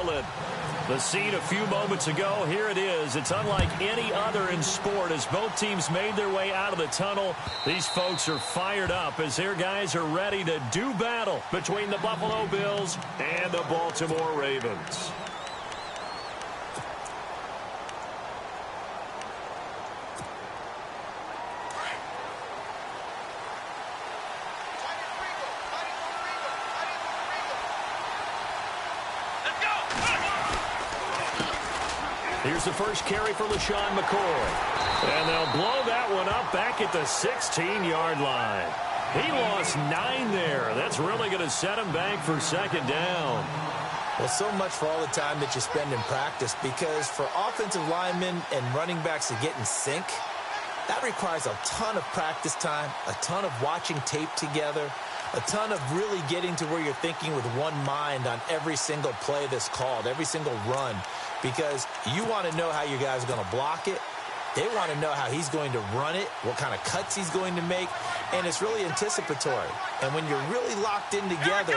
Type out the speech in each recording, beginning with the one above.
solid. The scene a few moments ago, here it is. It's unlike any other in sport as both teams made their way out of the tunnel. These folks are fired up as their guys are ready to do battle between the Buffalo Bills and the Baltimore Ravens. Here's the first carry for LaShawn McCoy. And they'll blow that one up back at the 16-yard line. He lost 9 there. That's really going to set him back for second down. Well, so much for all the time that you spend in practice, because for offensive linemen and running backs to get in sync, that requires a ton of practice time, a ton of watching tape together, a ton of really getting to where you're thinking with one mind on every single play that's called, every single run, because you want to know how your guys are going to block it. They want to know how he's going to run it, what kind of cuts he's going to make, and it's really anticipatory. And when you're really locked in together,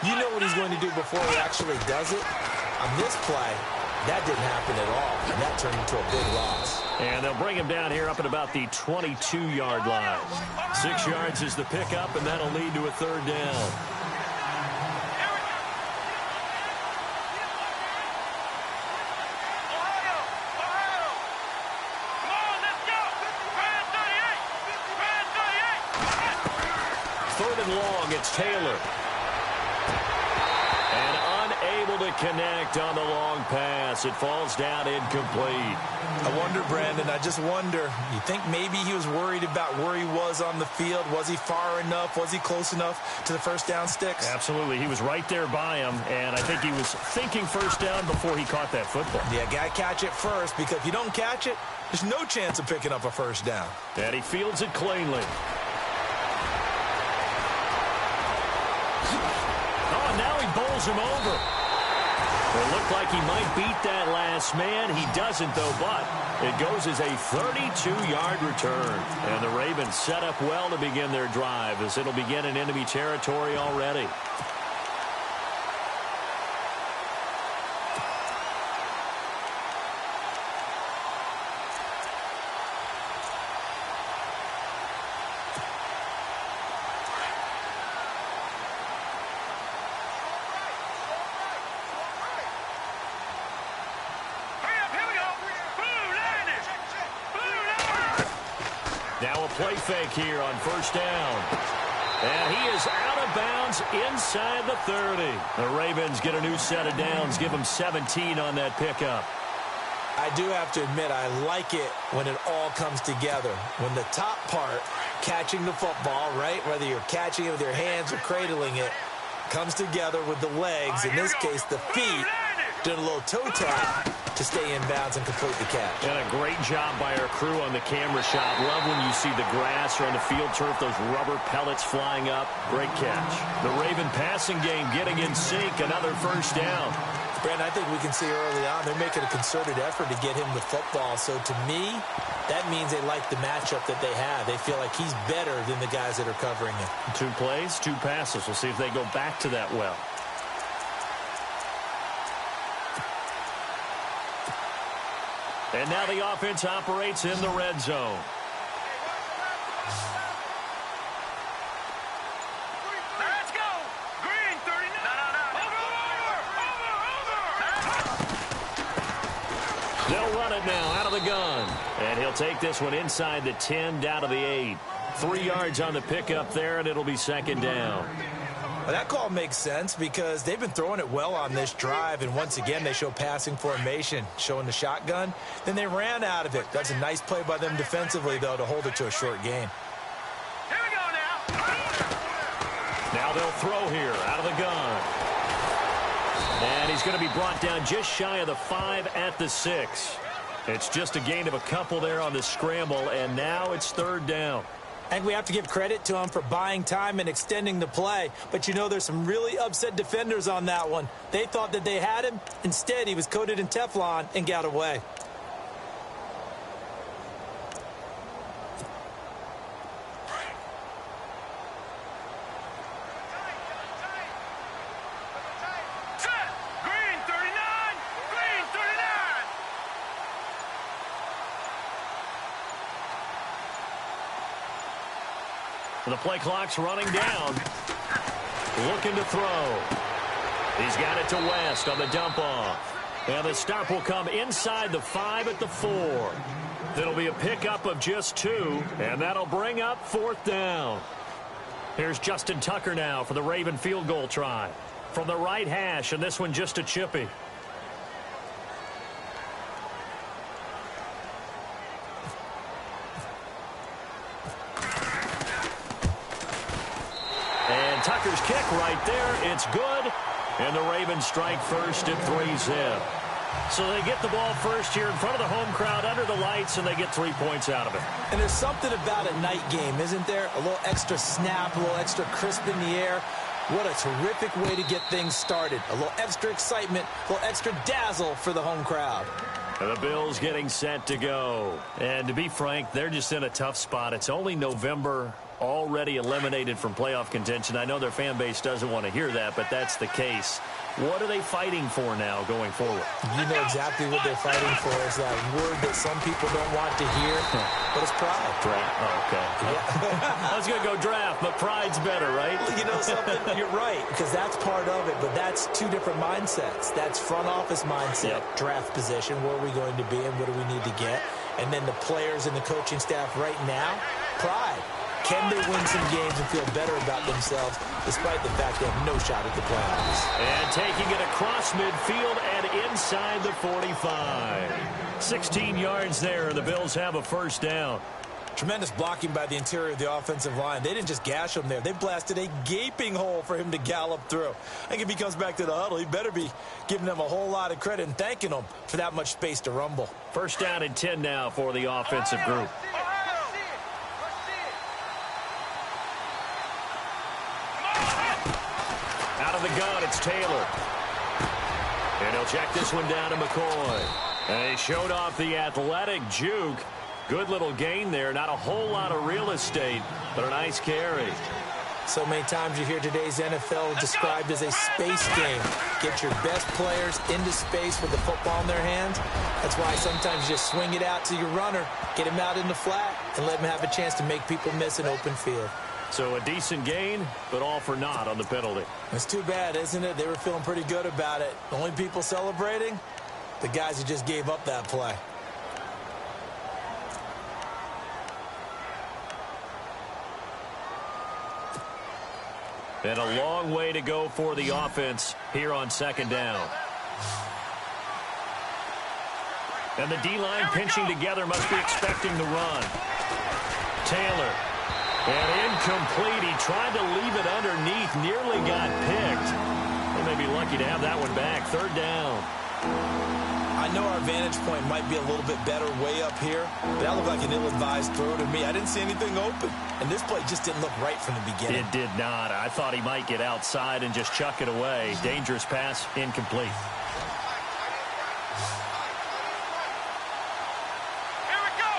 you know what he's going to do before he actually does it. On this play, that didn't happen at all, and that turned into a big loss. And they'll bring him down here up at about the 22-yard line. 6 yards is the pickup, and that'll lead to a third down. Third and long, it's Taylor. And unable to connect on the long pass. It falls down incomplete. I wonder, Brandon, I just wonder, you think maybe he was worried about where he was on the field? Was he far enough? Was he close enough to the first down sticks? Absolutely. He was right there by him, and I think he was thinking first down before he caught that football. Yeah, got to catch it first, because if you don't catch it, there's no chance of picking up a first down. And he fields it cleanly. Oh, now he bowls him over. It looked like he might beat that last man. He doesn't, though, but it goes as a 32-yard return. And the Ravens set up well to begin their drive as it'll begin in enemy territory already. Now a play fake here on first down. And he is out of bounds inside the 30. The Ravens get a new set of downs, give them 17 on that pickup. I do have to admit, I like it when it all comes together. When the top part, catching the football, right, whether you're catching it with your hands or cradling it, comes together with the legs, in this case the feet, doing a little toe tap to stay in bounds and complete the catch. And a great job by our crew on the camera shot. Love when you see the grass or on the field turf, those rubber pellets flying up. Great catch. The Raven passing game getting in sync. Another first down. Brandon, I think we can see early on they're making a concerted effort to get him the football. So to me, that means they like the matchup that they have. They feel like he's better than the guys that are covering him. 2 plays, 2 passes. We'll see if they go back to that well. And now the offense operates in the red zone. Let's go! Green 39. Over. They'll run it now out of the gun. And he'll take this one inside the 10 down to the 8. 3 yards on the pickup there, and it'll be second down. Well, that call makes sense because they've been throwing it well on this drive, and once again they show passing formation, showing the shotgun. Then they ran out of it. That's a nice play by them defensively, though, to hold it to a short gain. Here we go now. Now they'll throw here out of the gun. And he's going to be brought down just shy of the 5 at the 6. It's just a gain of a couple there on the scramble, and now it's third down. I think we have to give credit to him for buying time and extending the play. But, you know, there's some really upset defenders on that one. They thought that they had him. Instead, he was coated in Teflon and got away. Set. Green 39. The play clock's running down. Looking to throw. He's got it to West on the dump-off. And the stop will come inside the 5 at the 4. It'll be a pickup of just 2, and that'll bring up 4th down. Here's Justin Tucker now for the Raven field goal try. From the right hash, and this one just a chippy. And Tucker's kick right there. It's good. And the Ravens strike first at 3-zip. So they get the ball first here in front of the home crowd under the lights, and they get 3 points out of it. And there's something about a night game, isn't there? A little extra snap, a little extra crisp in the air. What a terrific way to get things started. A little extra excitement, a little extra dazzle for the home crowd. And the Bills getting set to go. And to be frank, they're just in a tough spot. It's only November, already eliminated from playoff contention. I know their fan base doesn't want to hear that, but that's the case. What are they fighting for now going forward? You know exactly what they're fighting for. Is that word that some people don't want to hear, but it's pride. Draft. Oh, okay. Yeah. I was going to go draft, but pride's better, right? You know something? You're right, because that's part of it, but that's two different mindsets. That's front office mindset, draft position, where are we going to be and what do we need to get? And then the players and the coaching staff right now, pride. Can they win some games and feel better about themselves despite the fact they have no shot at the playoffs? And taking it across midfield and inside the 45. 16 yards there, and the Bills have a first down. Tremendous blocking by the interior of the offensive line. They didn't just gash him there. They blasted a gaping hole for him to gallop through. I think if he comes back to the huddle, he better be giving them a whole lot of credit and thanking them for that much space to rumble. First down and 10 now for the offensive group. Out of the gun, it's Taylor. And he'll check this one down to McCoy. And he showed off the athletic juke. Good little gain there. Not a whole lot of real estate, but a nice carry. So many times you hear today's NFL described as a space game. Get your best players into space with the football in their hands. That's why sometimes you just swing it out to your runner, get him out in the flat, and let him have a chance to make people miss an open field. So a decent gain, but all for naught on the penalty. It's too bad, isn't it? They were feeling pretty good about it. The only people celebrating, the guys who just gave up that play. And a long way to go for the offense here on second down. And the D-line pinching together must be expecting the run. Taylor. And incomplete. He tried to leave it underneath. Nearly got picked. They may be lucky to have that one back. Third down. I know our vantage point might be a little bit better way up here, but that looked like an ill-advised throw to me. I didn't see anything open, and this play just didn't look right from the beginning. It did not. I thought he might get outside and just chuck it away. Dangerous pass, incomplete. Here we go.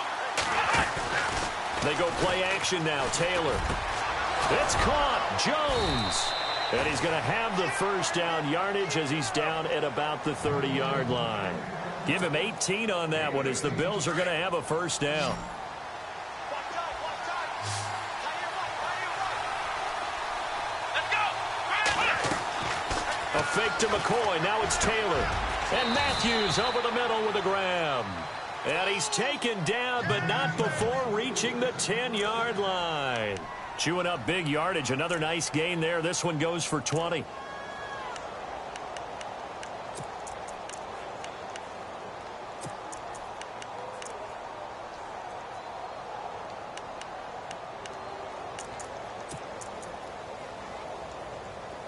They go play action now. Taylor. It's caught. Jones. And he's going to have the first down yardage as he's down at about the 30-yard line. Give him 18 on that one as the Bills are going to have a first down. A fake to McCoy. Now it's Taylor. And Matthews over the middle with a grab. And he's taken down, but not before reaching the 10-yard line. Chewing up big yardage. Another nice gain there. This one goes for 20.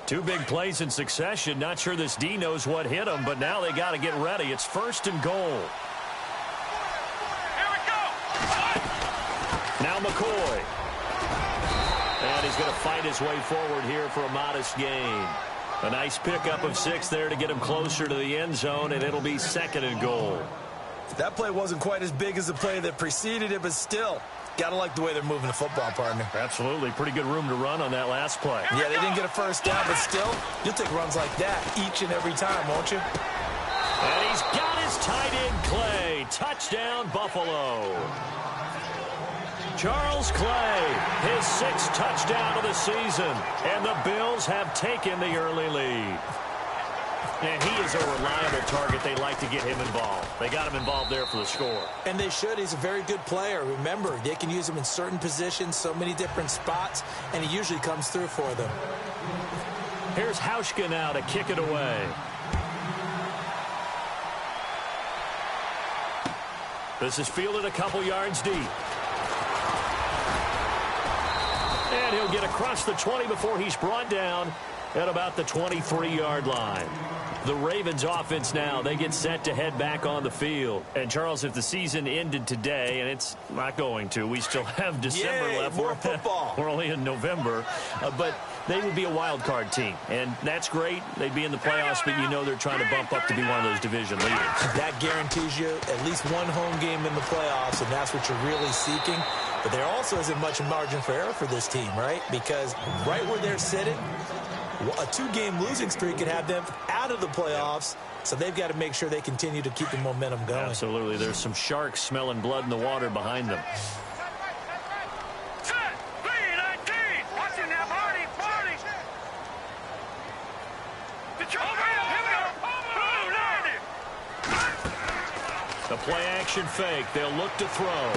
Two big plays in succession. Not sure this D knows what hit him, but now they got to get ready. It's first and goal. Here we go. Now McCoy. And he's going to fight his way forward here for a modest gain. A nice pickup of 6 there to get him closer to the end zone, and it'll be second and goal. That play wasn't quite as big as the play that preceded it, but still, gotta like the way they're moving the football, partner. Absolutely. Pretty good room to run on that last play. Yeah, they didn't get a first down, but still, you'll take runs like that each and every time, won't you? And he's got his tight end, Clay. Touchdown, Buffalo. Charles Clay, his 6th touchdown of the season. And the Bills have taken the early lead. And he is a reliable target. They like to get him involved. They got him involved there for the score. And they should. He's a very good player. Remember, they can use him in certain positions, so many different spots, and he usually comes through for them. Here's Hauschka now to kick it away. This is fielded a couple yards deep. And he'll get across the 20 before he's brought down at about the 23-yard line. The Ravens offense now, they get set to head back on the field. And, Charles, if the season ended today, and it's not going to, we still have December left. More football. We're only in November. But they would be a wild card team. And that's great. They'd be in the playoffs, but you know they're trying to bump up to be one of those division leaders. That guarantees you at least one home game in the playoffs, and that's what you're really seeking. But there also isn't much margin for error for this team, right? Because right where they're sitting, a 2-game losing streak could have them out of the playoffs, so they've got to make sure they continue to keep the momentum going. Absolutely. There's some sharks smelling blood in the water behind them. The play-action fake. They'll look to throw.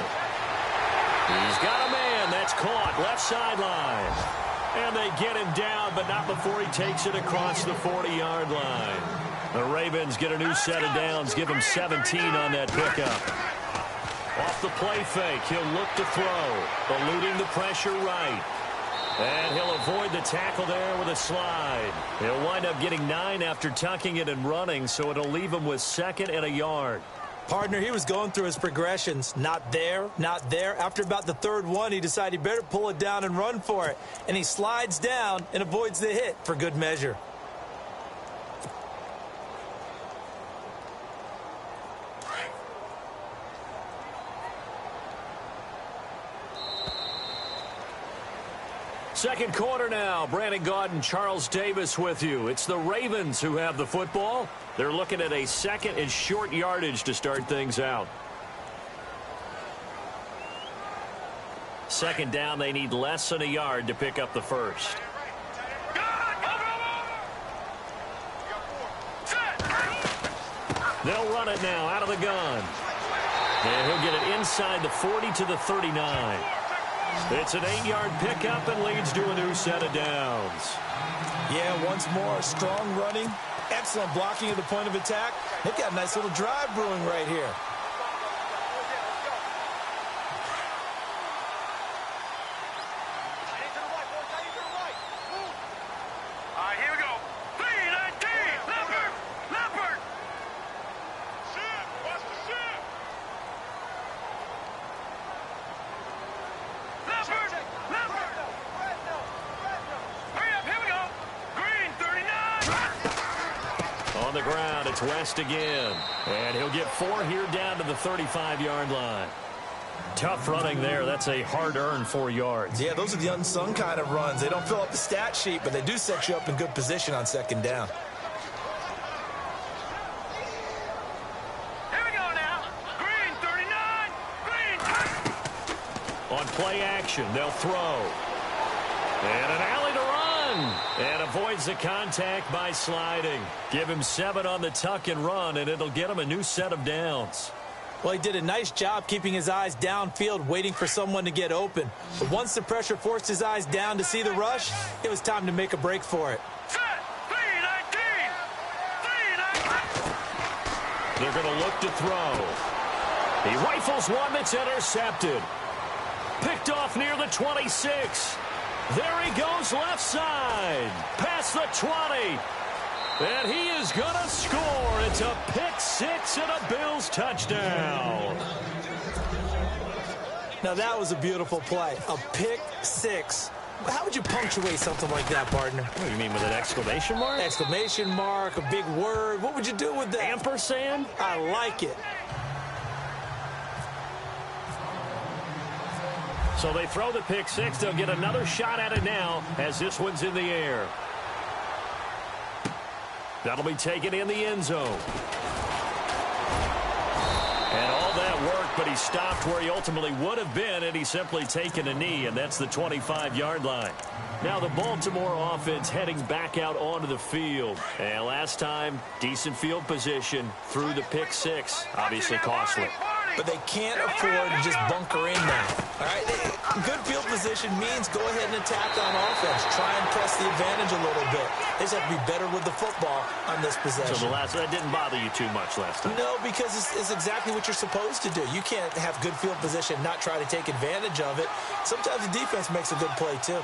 He's got a man. That's caught. Left sideline. And they get him down, but not before he takes it across the 40-yard line. The Ravens get a new set of downs, give him 17 on that pickup. Off the play fake, he'll look to throw, eluding the pressure right. And he'll avoid the tackle there with a slide. He'll wind up getting 9 after tucking it and running, so it'll leave him with 2nd and a yard. Partner, he was going through his progressions. Not there, not there. After about the 3rd one, he decided he better pull it down and run for it. And he slides down and avoids the hit for good measure. Second quarter now. Brandon Gaudin and Charles Davis with you. It's the Ravens who have the football. They're looking at a 2nd and short yardage to start things out. 2nd down, they need less than a yard to pick up the first. They'll run it now out of the gun. And he'll get it inside the 40 to the 39. It's an 8-yard pickup and leads to a new set of downs. Yeah, once more, strong running, excellent blocking at the point of attack. They've got a nice little drive brewing right here. All right, here we go. 3-19, Leopard, Leopard. Shit, watch the shit. Leopard, Leopard. Hurry up, here we go. Green, 39. On the ground, it's West again. And he'll get 4 here down to the 35-yard line. Tough running there. That's a hard-earned 4 yards. Yeah, those are the unsung kind of runs. They don't fill up the stat sheet, but they do set you up in good position on 2nd down. Here we go now. Green, 39. Green. On play action, they'll throw. And an alley to run. And avoids the contact by sliding. Give him 7 on the tuck and run, and it'll get him a new set of downs. Well, he did a nice job keeping his eyes downfield, waiting for someone to get open. But once the pressure forced his eyes down to see the rush, it was time to make a break for it. Set. 3-19. 3-19. They're going to look to throw. He rifles one that's intercepted. Picked off near the 26. There he goes left side. Past the 20. And he is going to score. It's a pick 6 and a Bills touchdown. Now, that was a beautiful play. A pick 6. How would you punctuate something like that, partner? What do you mean, with an exclamation mark? Exclamation mark, a big word. What would you do with that? Ampersand? I like it. So they throw the pick 6. They'll get another shot at it now as this one's in the air. That'll be taken in the end zone. And all that work, but he stopped where he ultimately would have been, and he's simply taken a knee, and that's the 25-yard line. Now the Baltimore offense heading back out onto the field. And last time, decent field position through the pick six. Obviously costly. But they can't afford to just bunker in now. All right, good field position means go ahead and attack on offense. Try and press the advantage a little bit. They just have to be better with the football on this possession. So that didn't bother you too much last time? No, because it's exactly what you're supposed to do. You can't have good field position, not try to take advantage of it. Sometimes the defense makes a good play too.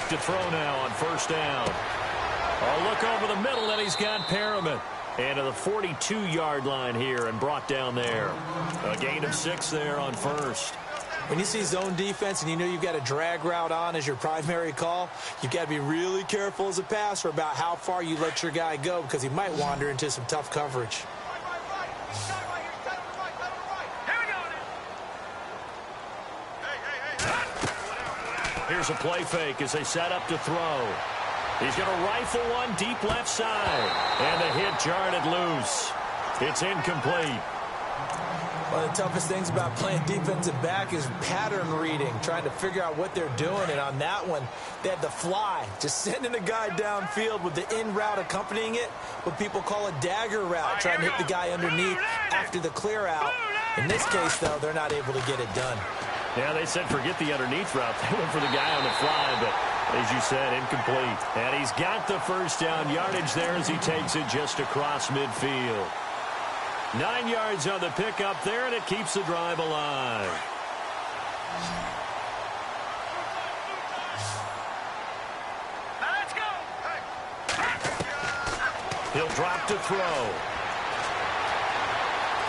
To throw now on first down. A look over the middle, and he's got Perriman. And to the 42-yard line here and brought down there. A gain of 6 there on first. When you see zone defense and you know you've got a drag route on as your primary call, you've got to be really careful as a passer about how far you let your guy go because he might wander into some tough coverage. Here's a play fake as they set up to throw. He's going to rifle one deep left side. And the hit jarred it loose. It's incomplete. One of the toughest things about playing defensive back is pattern reading, trying to figure out what they're doing. And on that one, they had the fly, just sending a guy downfield with the in route accompanying it, what people call a dagger route, trying to hit the guy underneath after the clear out. In this case, though, they're not able to get it done. Yeah, they said forget the underneath route. They went for the guy on the fly, but as you said, incomplete. And he's got the first down yardage there as he takes it just across midfield. 9 yards on the pickup there, and it keeps the drive alive. Let's go. He'll drop to throw.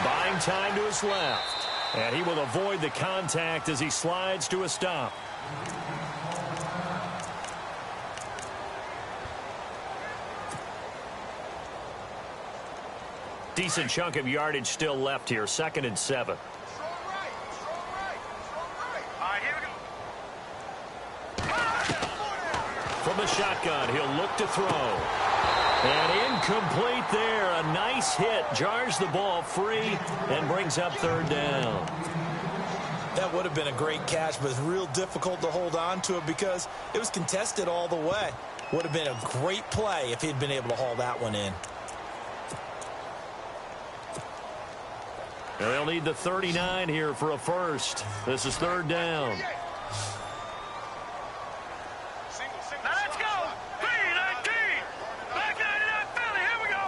Buying time to his left. And he will avoid the contact as he slides to a stop. Decent chunk of yardage still left here. 2nd and 7. Strong right. All right, here we go. From the shotgun, he'll look to throw. And incomplete there. A nice hit. Jars the ball free and brings up 3rd down. That would have been a great catch, but it's real difficult to hold on to it because it was contested all the way. Would have been a great play if he'd been able to haul that one in. And they'll need the 39 here for a first. This is 3rd down. Let's go. 3-19. Back 99 Philly. Here we go.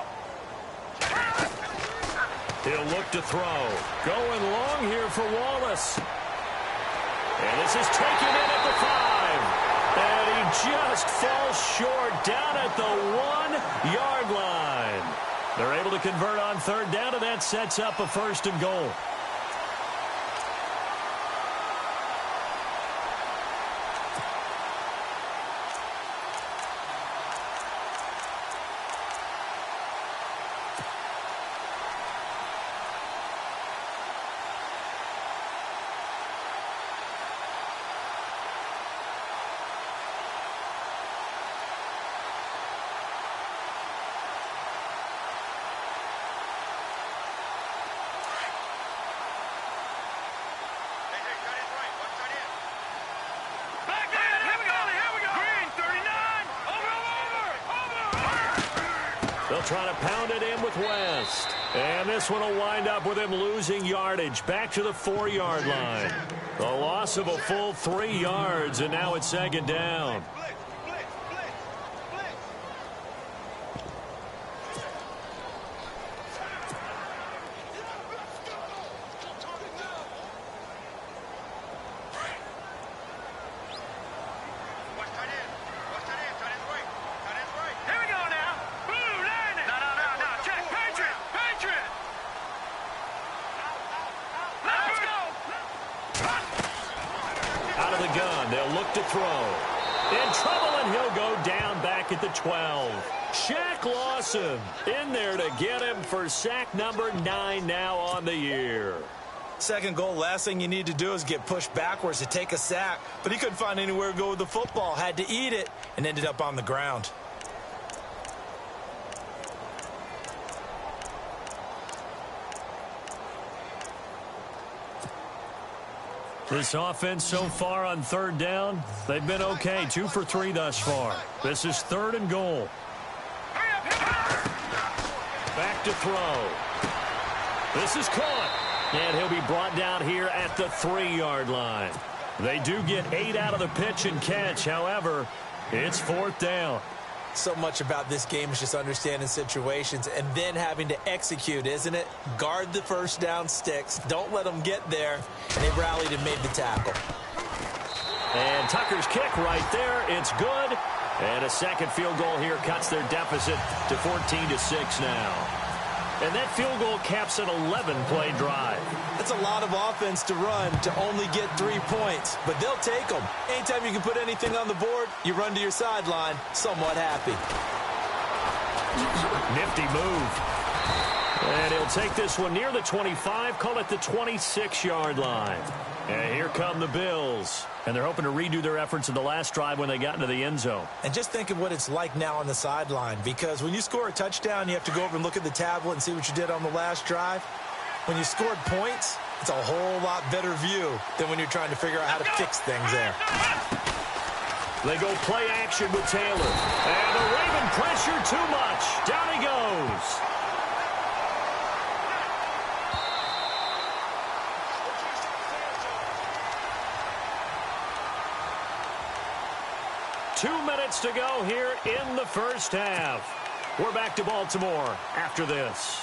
He'll look to throw. Going long here for Wallace. And this is taken in at the 5. And he just falls short down at the 1-yard line. They're able to convert on 3rd down, and that sets up a 1st and goal. They'll try to pound it in with West. And this one will wind up with him losing yardage back to the 4-yard line. The loss of a full 3 yards, and now it's 2nd down. Out of the gun, they'll look to throw. In trouble, and he'll go down back at the 12. Shaq Lawson in there to get him for sack number 9 now on the year. Second goal, last thing you need to do is get pushed backwards to take a sack. But he couldn't find anywhere to go with the football. Had to eat it and ended up on the ground. This offense so far on third down, they've been okay. 2 for 3 thus far. This is 3rd and goal. Back to throw. This is caught. And he'll be brought down here at the 3-yard line. They do get 8 out of the pitch and catch. However, it's 4th down. So much about this game is just understanding situations and then having to execute, isn't it? Guard the first down sticks. Don't let them get there. And they rallied and made the tackle. And Tucker's kick right there. It's good. And a second field goal here cuts their deficit to 14-6 now. And that field goal caps an 11-play drive. That's a lot of offense to run to only get 3 points, but they'll take them. Anytime you can put anything on the board, you run to your sideline, somewhat happy. Nifty move. And he'll take this one near the 25, call it the 26-yard line. And here come the Bills. And they're hoping to redo their efforts in the last drive when they got into the end zone. And just think of what it's like now on the sideline, because when you score a touchdown, you have to go over and look at the tablet and see what you did on the last drive. When you scored points, it's a whole lot better view than when you're trying to figure out how to fix things there. They go play action with Taylor. And the Raven pressure too much. Down he goes. Two minutes to go here in the first half. We're back to Baltimore after this.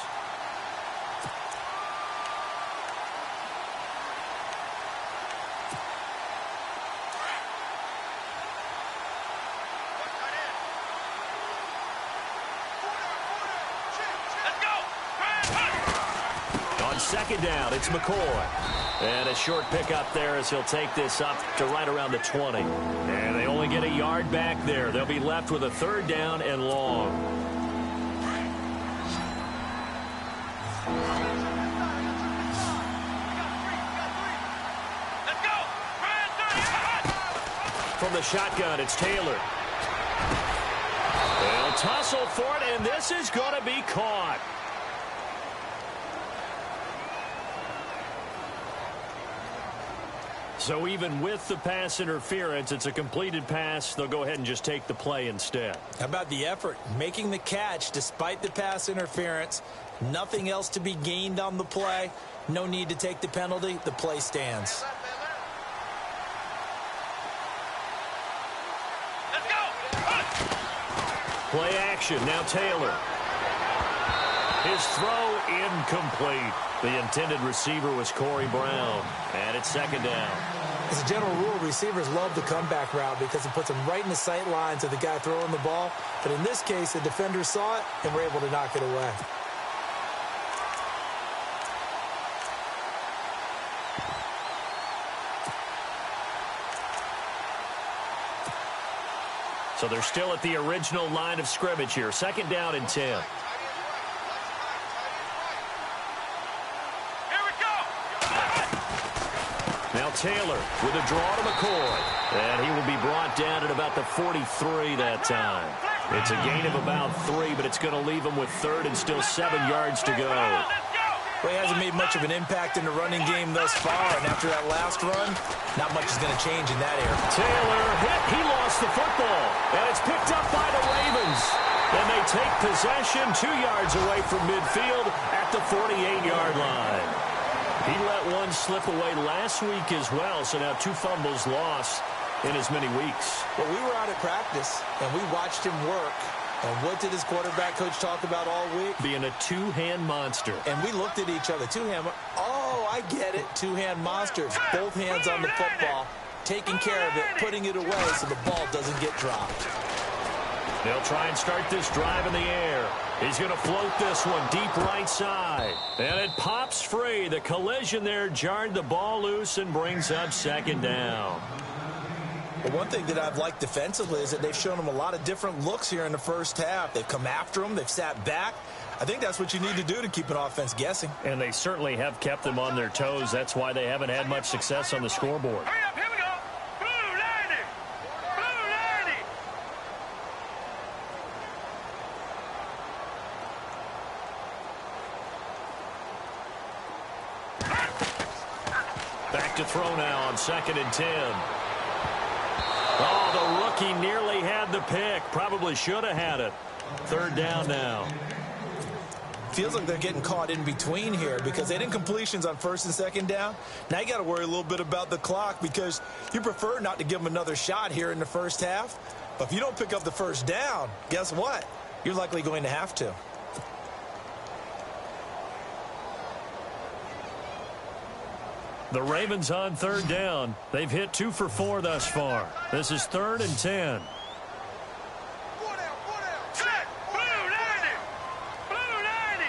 On second down, it's McCoy. And a short pickup there as he'll take this up to right around the 20. And they only get a yard back there. They'll be left with a third down and long. Let's go! From the shotgun, it's Taylor. They'll tussle for it, and this is going to be caught. So even with the pass interference, it's a completed pass. They'll go ahead and just take the play instead. How about the effort? Making the catch despite the pass interference. Nothing else to be gained on the play. No need to take the penalty. The play stands. Let's go! Play action. Now Taylor. His throw incomplete. The intended receiver was Corey Brown. And it's second down. As a general rule, receivers love the comeback route because it puts them right in the sight lines of the guy throwing the ball. But in this case, the defender saw it and were able to knock it away. So they're still at the original line of scrimmage here. Second down and 10. Now Taylor with a draw to McCoy. And he will be brought down at about the 43 that time. It's a gain of about 3, but it's going to leave him with third and still 7 yards to go. Well, he hasn't made much of an impact in the running game thus far, and after that last run, not much is going to change in that area. Taylor hit. He lost the football, and it's picked up by the Ravens. And they take possession 2 yards away from midfield at the 48-yard line. He let one slip away last week as well, so now 2 fumbles lost in as many weeks. Well, we were out at practice, and we watched him work. And what did his quarterback coach talk about all week? Being a two-hand monster. And we looked at each other. Two-hand. Oh, I get it. Two-hand monsters. Both hands on the football, taking care of it, putting it away so the ball doesn't get dropped. They'll try and start this drive in the air. He's going to float this one deep right side. And it pops free. The collision there jarred the ball loose and brings up second down. Well, one thing that I've liked defensively is that they've shown him a lot of different looks here in the first half. They've come after him. They've sat back. I think that's what you need to do to keep an offense guessing. And they certainly have kept them on their toes. That's why they haven't had much success on the scoreboard. Hurry up, here we go. Blue 90. Blue 90. Back to throw now on 2nd and 10. Oh, the rookie nearly had the pick. Probably should have had it. 3rd down now. Feels like they're getting caught in between here because they didn't completions on 1st and 2nd down. Now you got to worry a little bit about the clock because you prefer not to give them another shot here in the first half. But if you don't pick up the 1st down, guess what? You're likely going to have to. The Ravens on 3rd down. They've hit 2 for 4 thus far. This is 3rd and 10. Set. Blue 90. Blue 90.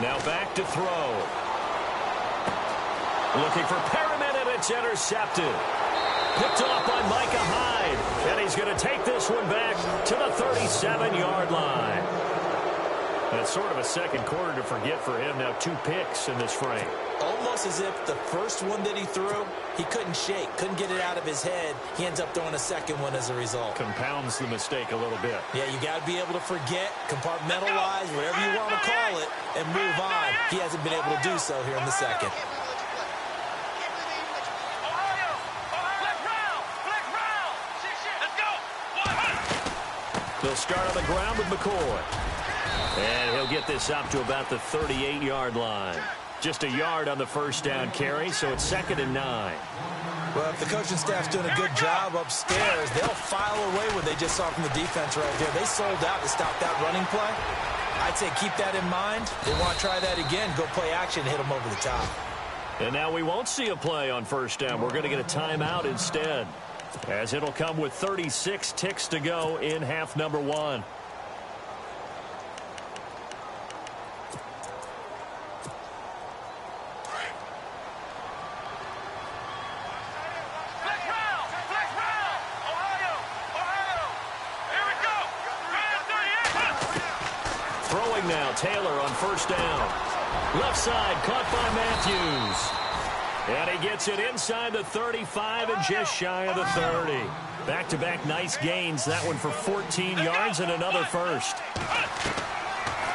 Now back to throw. Looking for Perriman, and it's intercepted. Picked off by Micah Hyde. And he's going to take this one back to the 37-yard line. And it's sort of a second quarter to forget for him. Now 2 picks in this frame. Almost as if the first one that he threw, he couldn't shake, couldn't get it out of his head. He ends up throwing a second one as a result. Compounds the mistake a little bit. Yeah, you got to be able to forget, compartmentalize, whatever you want to call it, and move on. He hasn't been able to do so here in the second. Ohio. Flex round. Let's go. They'll start on the ground with McCoy. And he'll get this up to about the 38-yard line. Just a yard on the 1st down carry, so it's 2nd and 9. Well, if the coaching staff's doing a good job upstairs, they'll file away what they just saw from the defense right there. They sold out to stop that running play. I'd say keep that in mind. They want to try that again, go play action, hit them over the top. And now we won't see a play on 1st down. We're going to get a timeout instead, as it'll come with 36 ticks to go in half number 1. Now Taylor on 1st down. Left side caught by Matthews. And he gets it inside the 35 and just shy of the 30. Back-to-back nice gains. That one for 14 yards and another first.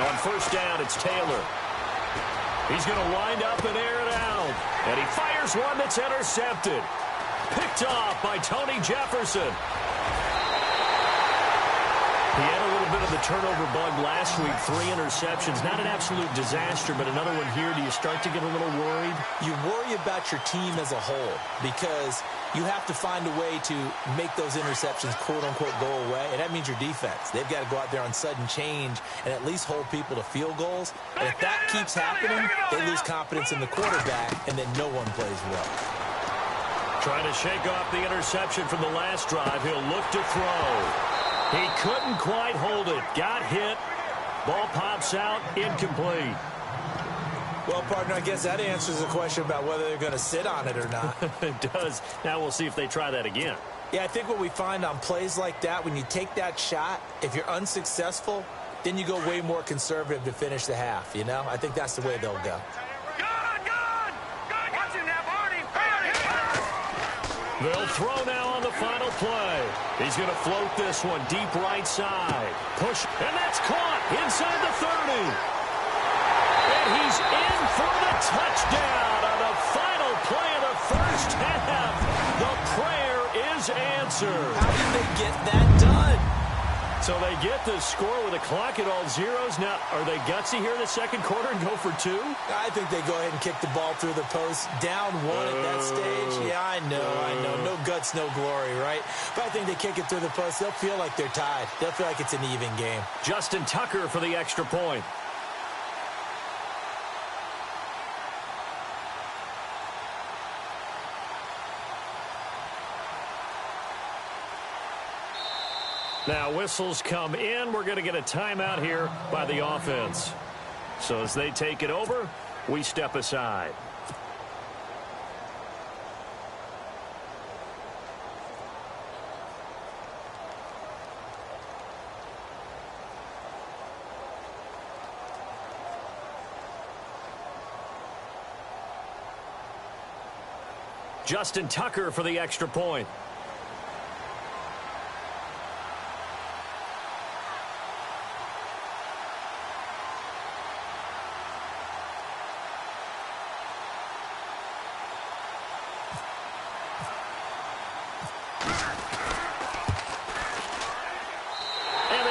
On 1st down, it's Taylor. He's going to wind up and air it out. And he fires one that's intercepted. Picked off by Tony Jefferson. He had a little bit of the turnover bug last week, 3 interceptions. Not an absolute disaster, but another one here. Do you start to get a little worried? You worry about your team as a whole because you have to find a way to make those interceptions, quote-unquote, go away, and that means your defense. They've got to go out there on sudden change and at least hold people to field goals. And if that keeps happening, they lose confidence in the quarterback, and then no one plays well. Trying to shake off the interception from the last drive. He'll look to throw. He couldn't quite hold it. Got hit. Ball pops out. Incomplete. Well, partner, I guess that answers the question about whether they're going to sit on it or not. It does. Now we'll see if they try that again. Yeah, I think what we find on plays like that, when you take that shot, if you're unsuccessful, then you go way more conservative to finish the half, you know? I think that's the way they'll go. They'll throw now on the final play. He's going to float this one deep right side. Push, and that's caught inside the 30. And he's in for the touchdown on the final play of the first half. The prayer is answered. How did they get that done? So they get the score with a clock at all zeros. Now, are they gutsy here in the second quarter and go for 2? I think they go ahead and kick the ball through the post. Down 1 at that stage. Yeah, I know. No guts, no glory, right? But I think they kick it through the post. They'll feel like they're tied. They'll feel like it's an even game. Justin Tucker for the extra point. Now, whistles come in. We're going to get a timeout here by the offense. So as they take it over, we step aside. Justin Tucker for the extra point.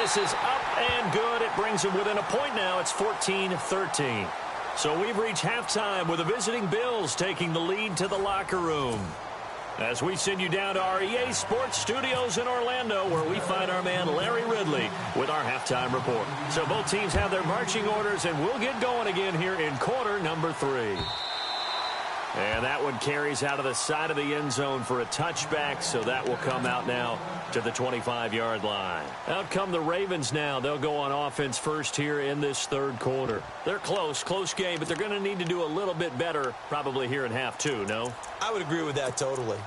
This is up and good. It brings them within a point now. It's 14-13. So we've reached halftime with the visiting Bills taking the lead to the locker room. As we send you down to our EA Sports Studios in Orlando, where we find our man Larry Ridley with our halftime report. So both teams have their marching orders, and we'll get going again here in quarter number 3. And that one carries out of the side of the end zone for a touchback, so that will come out now to the 25-yard line. Out come the Ravens now. They'll go on offense first here in this third quarter. They're close game, but they're going to need to do a little bit better probably here in half 2, no? I would agree with that totally.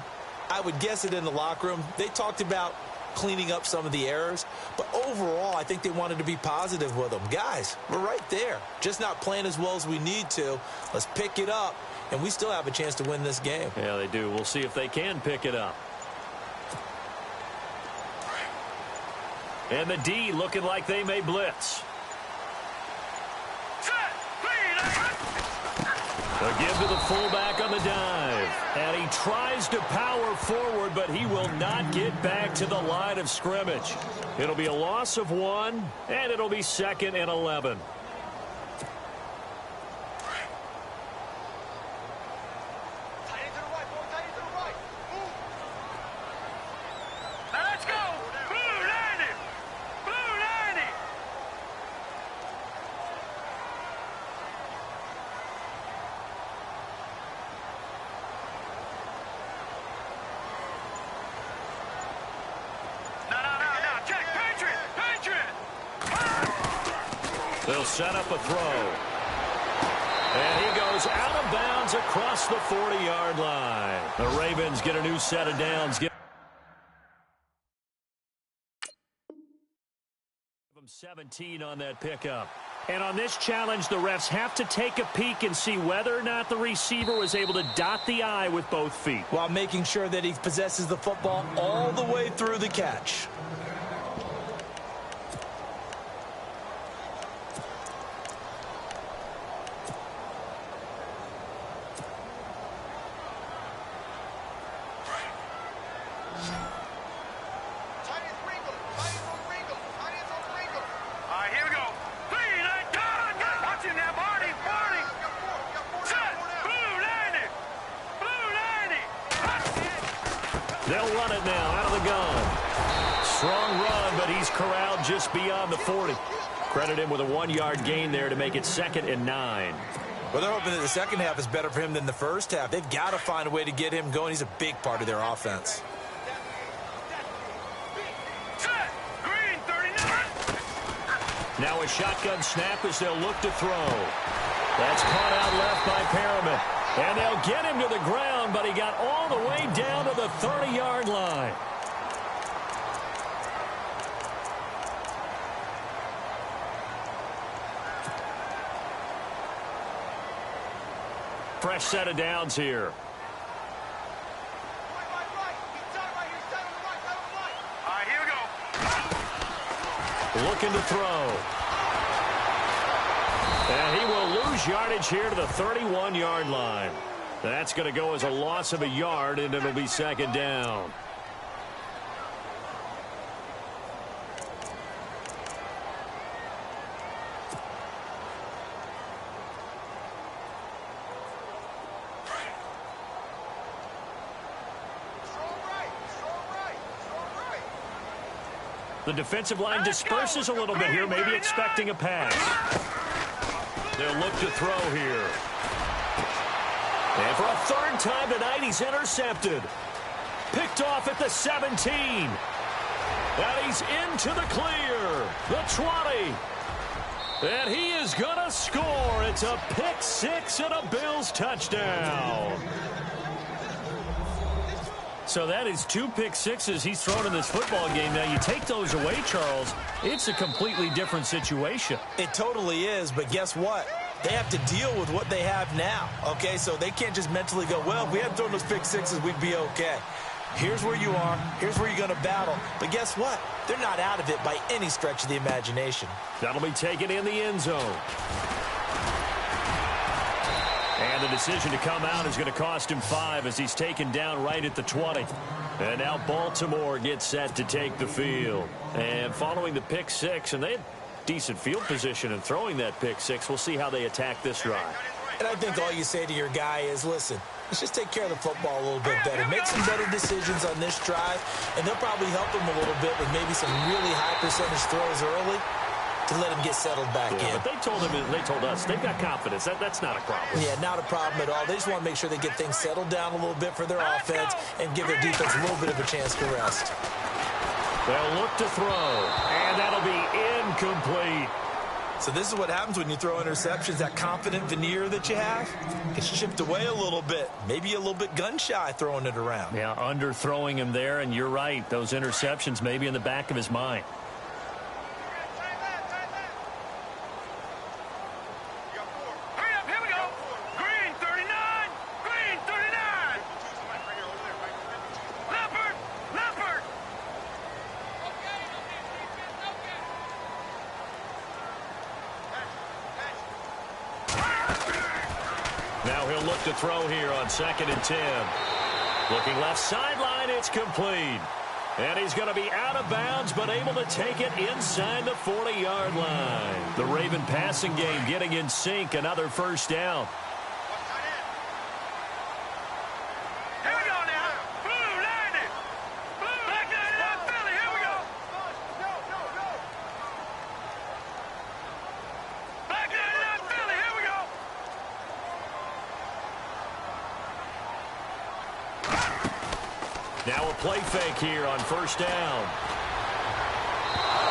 I would guess it in the locker room. They talked about cleaning up some of the errors, but overall, I think they wanted to be positive with them. Guys, we're right there. Just not playing as well as we need to. Let's pick it up. And we still have a chance to win this game. Yeah, they do. We'll see if they can pick it up. And the D looking like they may blitz. A give to the fullback on the dive. And he tries to power forward, but he will not get back to the line of scrimmage. It'll be a loss of 1, and it'll be 2nd and 11. They'll set up a throw. And he goes out of bounds across the 40-yard line. The Ravens get a new set of downs. Give them 17 on that pickup. And on this challenge, the refs have to take a peek and see whether or not the receiver was able to dot the I with both feet, while making sure that he possesses the football all the way through the catch. They'll run it now out of the gun. Strong run, but he's corralled just beyond the 40. Credit him with a 1-yard gain there to make it 2nd and 9. Well, they're hoping that the second half is better for him than the first half. They've got to find a way to get him going. He's a big part of their offense. Now a shotgun snap as they'll look to throw. That's caught out left by Perriman. And they'll get him to the ground, but he got all the way down to the 30-yard line. Fresh set of downs here. Here we go. Looking to throw. And he will lose yardage here to the 31-yard line. That's going to go as a loss of a yard, and it'll be 2nd down. The defensive line disperses a little bit here, maybe expecting a pass. They'll look to throw here. And for a 3rd time tonight, he's intercepted. Picked off at the 17. And he's into the clear. The 20. And he is going to score. It's a pick 6 and a Bills touchdown. So that is 2 pick sixes he's thrown in this football game. Now, you take those away, Charles, it's a completely different situation. It totally is, but guess what? they have to deal with what they have now, okay? So they can't just mentally go, well, if we hadn't thrown those pick sixes, we'd be okay. Here's where you are. Here's where you're going to battle. But guess what? They're not out of it by any stretch of the imagination. That'll be taken in the end zone. And the decision to come out is going to cost him 5 as he's taken down right at the 20. And now Baltimore gets set to take the field. And following the pick 6, and they had decent field position in throwing that pick 6. We'll see how they attack this drive. And I think all you say to your guy is, listen, let's just take care of the football a little bit better. Make some better decisions on this drive, and they'll probably help him a little bit with maybe some really high percentage throws early to let him get settled back in. But they told us they've got confidence. That's not a problem. Yeah, not a problem at all. They just want to make sure they get things settled down a little bit for their offense and give their defense a little bit of a chance to rest. They'll look to throw, and that'll be incomplete. So this is what happens when you throw interceptions. That confident veneer that you have gets chipped away a little bit. Maybe a little bit gun-shy throwing it around. Yeah, underthrowing him there, and you're right. Those interceptions may be in the back of his mind. Now he'll look to throw here on 2nd and 10. Looking left sideline, it's complete. And he's going to be out of bounds, but able to take it inside the 40-yard line. The Raven passing game getting in sync, another first down. Here we go now. Blue, line it. Blue, back down Philly. Here we go. Go. Back down Philly. Here we go. Now a play fake here on first down.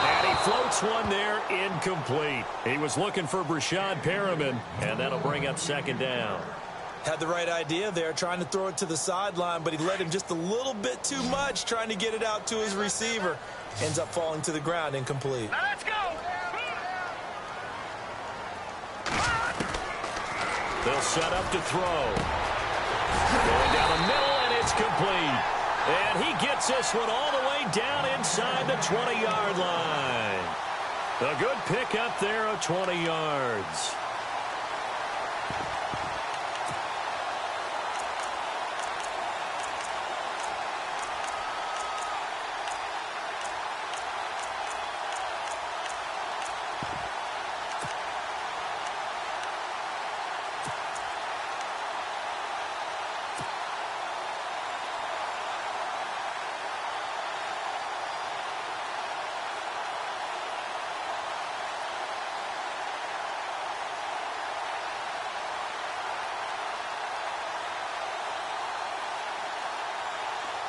And he floats one there, incomplete. He was looking for Brashad Perriman, and that'll bring up 2nd down. Had the right idea there, trying to throw it to the sideline, but he let him just a little bit too much, trying to get it out to his receiver. Ends up falling to the ground, incomplete. Now let's go. They'll set up to throw. Going down the middle, and it's complete. And he gets this one all the way down inside the 20-yard line. A good pickup there of 20 yards.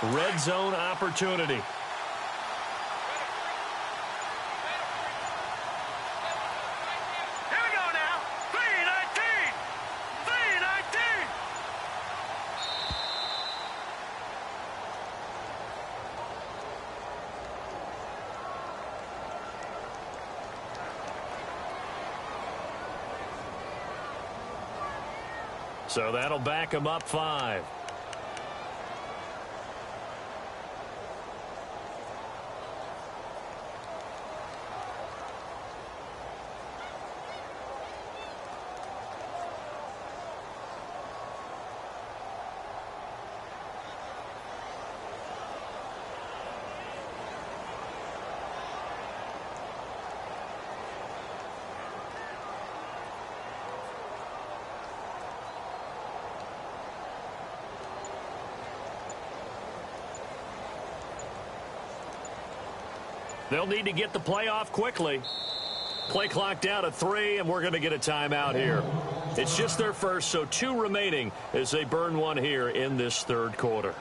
Red zone opportunity. Here we go now. 3-19. 3-19. So that'll back him up 5. They'll need to get the play off quickly. Play clock down to 3, and we're going to get a timeout here. It's just their first, so 2 remaining as they burn one here in this 3rd quarter.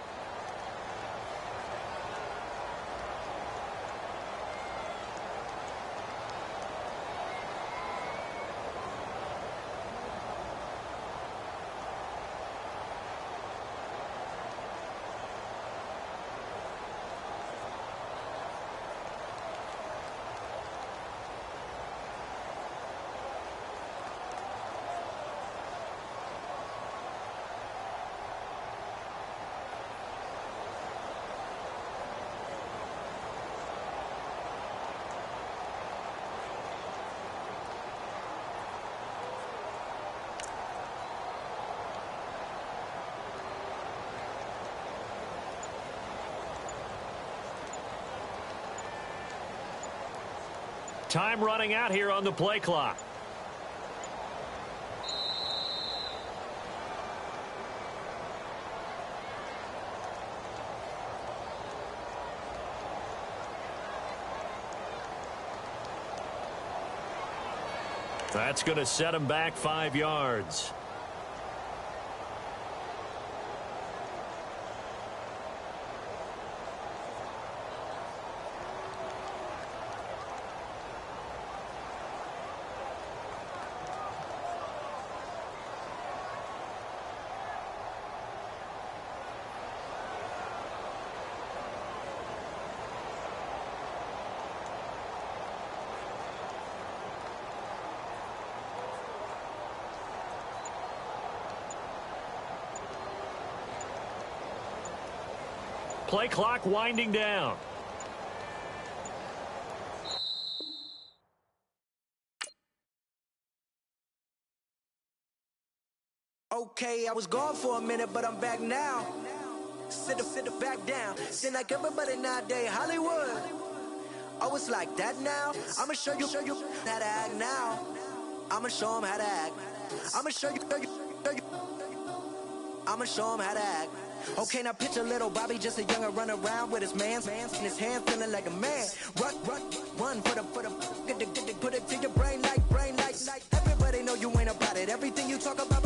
Time running out here on the play clock. That's going to set him back 5 yards. Play clock winding down. Okay, I was gone for a minute, but I'm back now. Sit back down. Seem like everybody nowadays, Hollywood. Oh, it's like that now? I'ma show you how to act now. I'ma show them how to act. I'ma show you. I'ma show them how to act. Okay, now picture little Bobby, just a younger run around with his man's in his hand, feeling like a man. Run for the put it to your brain like. Everybody know you ain't about it. Everything you talk about,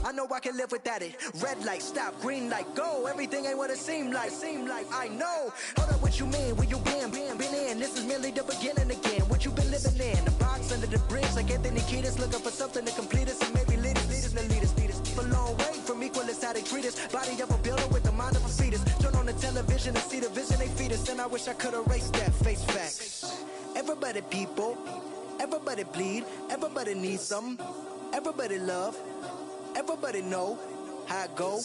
I know I can live without it. Red light, stop, green light, go. Everything ain't what it seem like. I know. Hold up, what you mean? Where you been in? This is merely the beginning again. What you been living in? The box under the bridge, like Anthony Kiedis, looking for something to complete us and maybe lead us. A long way from equal is how they treat us. Body of a builder with the mind of a fetus. Turn on the television and see the vision they feed us. And I wish I could erase that face facts. Everybody people, everybody bleed, everybody needs some, everybody love, everybody know how it go.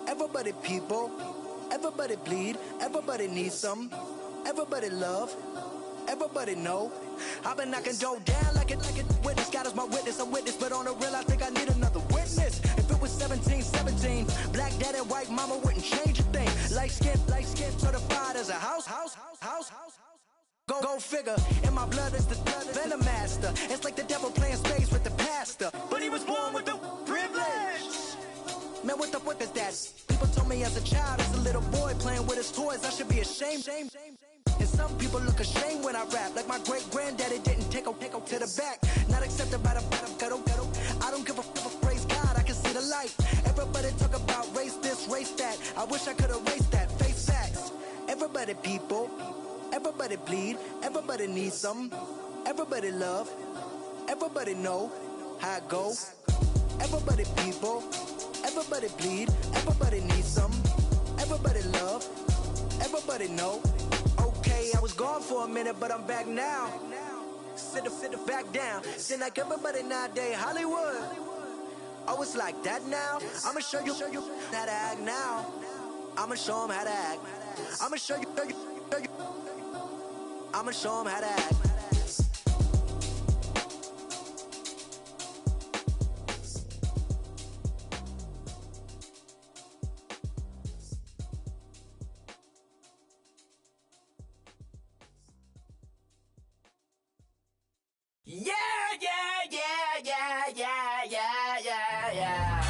Everybody people, everybody bleed, everybody needs some, everybody love, everybody know. I've been knocking dough down like it witness. God is my witness, I'm witness, but on the real I think I need another witness. If it was 17, black dad and white mama wouldn't change a thing. Light skin certified as a house. Go figure, in my blood is the venom master. It's like the devil playing spades with the pastor, but he was born with the privilege. Man, what the fuck is that? People told me as a child, as a little boy playing with his toys, I should be ashamed. And some people look ashamed when I rap, like my great-granddaddy didn't take a to the back. Not accepted by the ghetto. I don't give a praise God, I can see the light. Everybody talk about race this, race that. I wish I could erase that, face facts. Everybody people, everybody bleed, everybody needs some, everybody love, everybody know how it go. Everybody people, everybody bleed, everybody needs some, everybody love, everybody know. Okay, I was gone for a minute, but I'm back now. Sit back down. Seem like everybody nowadays, Hollywood. Oh, it's like that now? I'ma show you how to act now. I'ma show them how to act. I'ma show you. I'ma show them how to act. Yeah.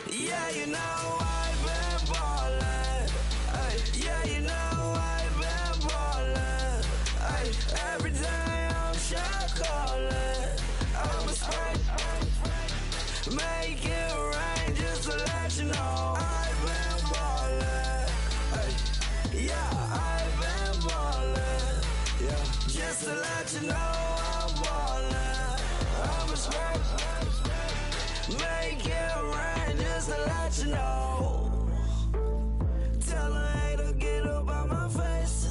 Yeah, you know I've been ballin'. Ay, yeah, you know I've been ballin'. Ay, every day I'm shot callin'. I'm a spray, make it rain just to let you know I've been ballin'. Ay, yeah, I've been ballin'. Yeah, just to let you know I'm ballin'. I'm a spray, make it rain just to let you know. Tell a hater get up out my face.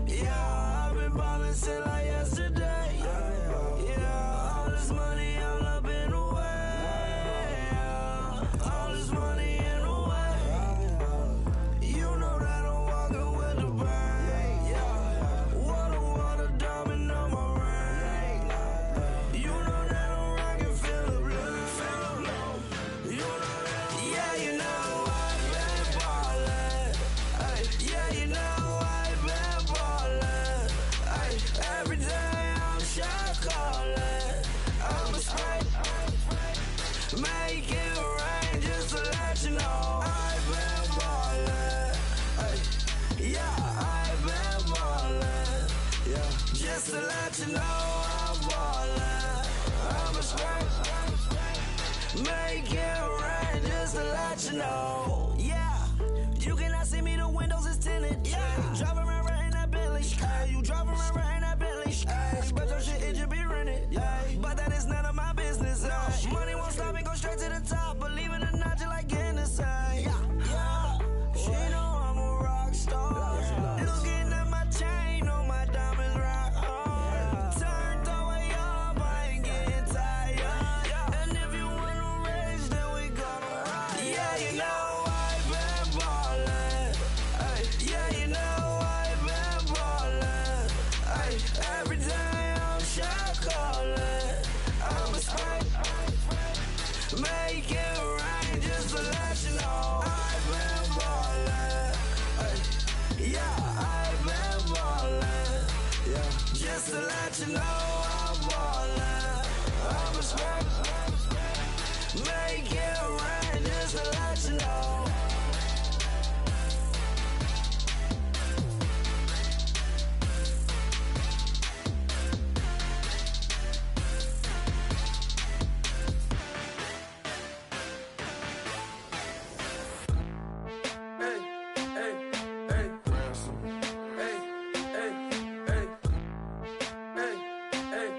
Yeah, I've been ballin' since like yesterday. Yeah, all this money all up in the way. Yeah, all this money in the way. You know that I'm walking with the bank. Yeah, water diamond on my ring. You know that I'm rockin' feel the blue. You know that, yeah, you know I've been ballin'. Ay, yeah, you know I've been ballin'. Ay, every day I'm shot callin'. I'm a spray, make it rain just to let you know I've been ballin'. Ay, yeah, I've been ballin'. Yeah, just to let you know I'm ballin'. I'm a spray, make it rain just to let you know. Yeah, you cannot see me, the windows is tinted. Yeah, you driving around right in that Bentley. Ay, you driving around right in that Bentley. Ay, but your shit, it should be rented. Ay, but that is none of my business. Ay, money won't stop me, go straight to the top. Believe it or not, you like getting the same. Yeah, she know I'm a rock star. Looking at my chain, on my diamonds rock hard. Turned the way up, I ain't getting tired. And if you wanna race, then we gonna ride. Yeah, you know I've been ballin'. Ay, yeah, you know I've been ballin'. Ay, every day I'm shot callin'. I'm a spray, make it rain just to let you know I've been ballin'. Ay, yeah, I've been ballin'. Yeah, just to let you know I'm ballin'. I'm a spray, make it rain just to let you know. Hey, hey, hey, ransom. Hey, hey, hey, hey, hey,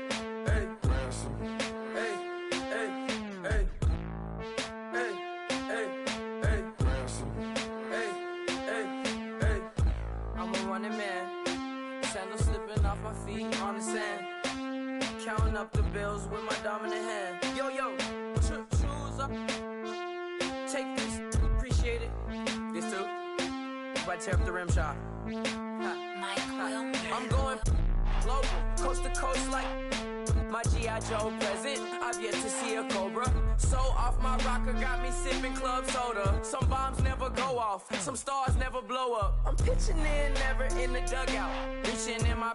hey, ransom. Hey, hey, hey, hey, hey, hey, ransom. Hey, hey, hey. I'm a running man, sandals slipping off my feet on the sand, counting up the bills with my dominant hand. Yo, choose up. Take this, appreciate it. This too. Right, tear up the rim shot. I'm going global, coast to coast like my G.I. Joe present. I've yet to see a Cobra. So off my rocker got me sipping club soda. Some bombs never go off, some stars never blow up. I'm pitching in, never in the dugout. Reaching in my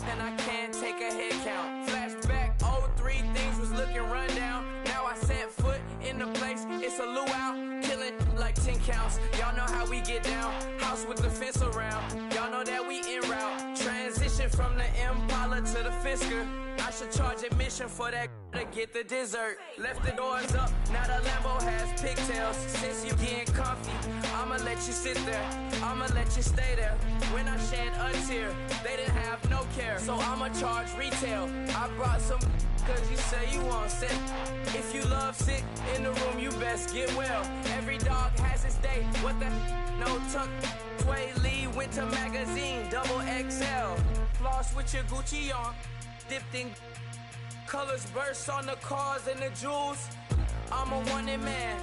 and I can't take a head count. Flashback, 03, things was looking run down. Now I set foot in the place, it's a luau. Killing like 10 counts, y'all know how we get down. House with the fence around, y'all know that we en route. Transition from the Impala to the Fisker. I should charge admission for that to get the dessert. Left the doors up, now the Lambo has pigtails. Since you getting comfy, I'ma let you sit there, I'ma let you stay there. When I shed a tear, they didn't have no care, so I'ma charge retail. I brought some cause you say you want sick. If you love sick in the room, you best get well. Every dog has its day, what the no tuck. Sway Lee, winter magazine, double XL. Floss with your Gucci on, dipped in colors, burst on the cars and the jewels. I'm a wanted man,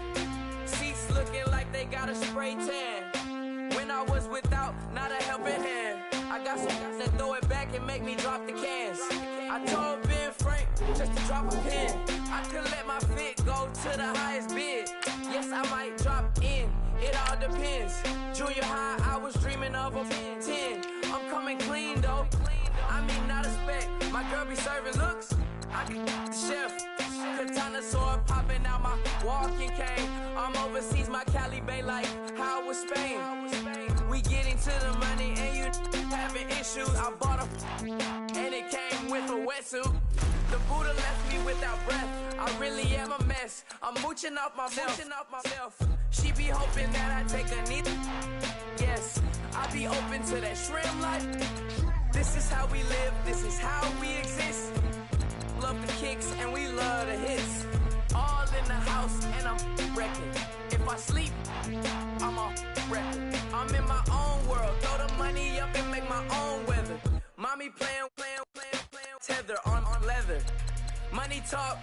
seats looking like they got a spray tan. When I was without, not a helping hand. I got some guys that throw it back and make me drop the cans. I told Ben Frank just to drop a pin. I could let my fit go to the highest bid. Yes, I might drop in, it all depends. Junior high, I was dreaming of a 10. I'm coming clean though, I mean not a spec. My girl be serving looks, I can the chef. Katana dinosaur popping out my walking cane. I'm overseas, my Cali Bay like how was Spain. We getting to the money and you having issues. I bought a and it came with a wetsuit. The Buddha left me without breath. I really am a mess. I'm mooching off myself. She be hoping that I take a knee. Yes, I be open to that shrimp life. This is how we live. This is how we exist. Love the kicks and we love the hits. All in the house and I'm wrecking. If I sleep, I'm a wrecking. I'm in my own world. Throw the money up and make my own weather. Mommy playing, tether on leather. Money talk,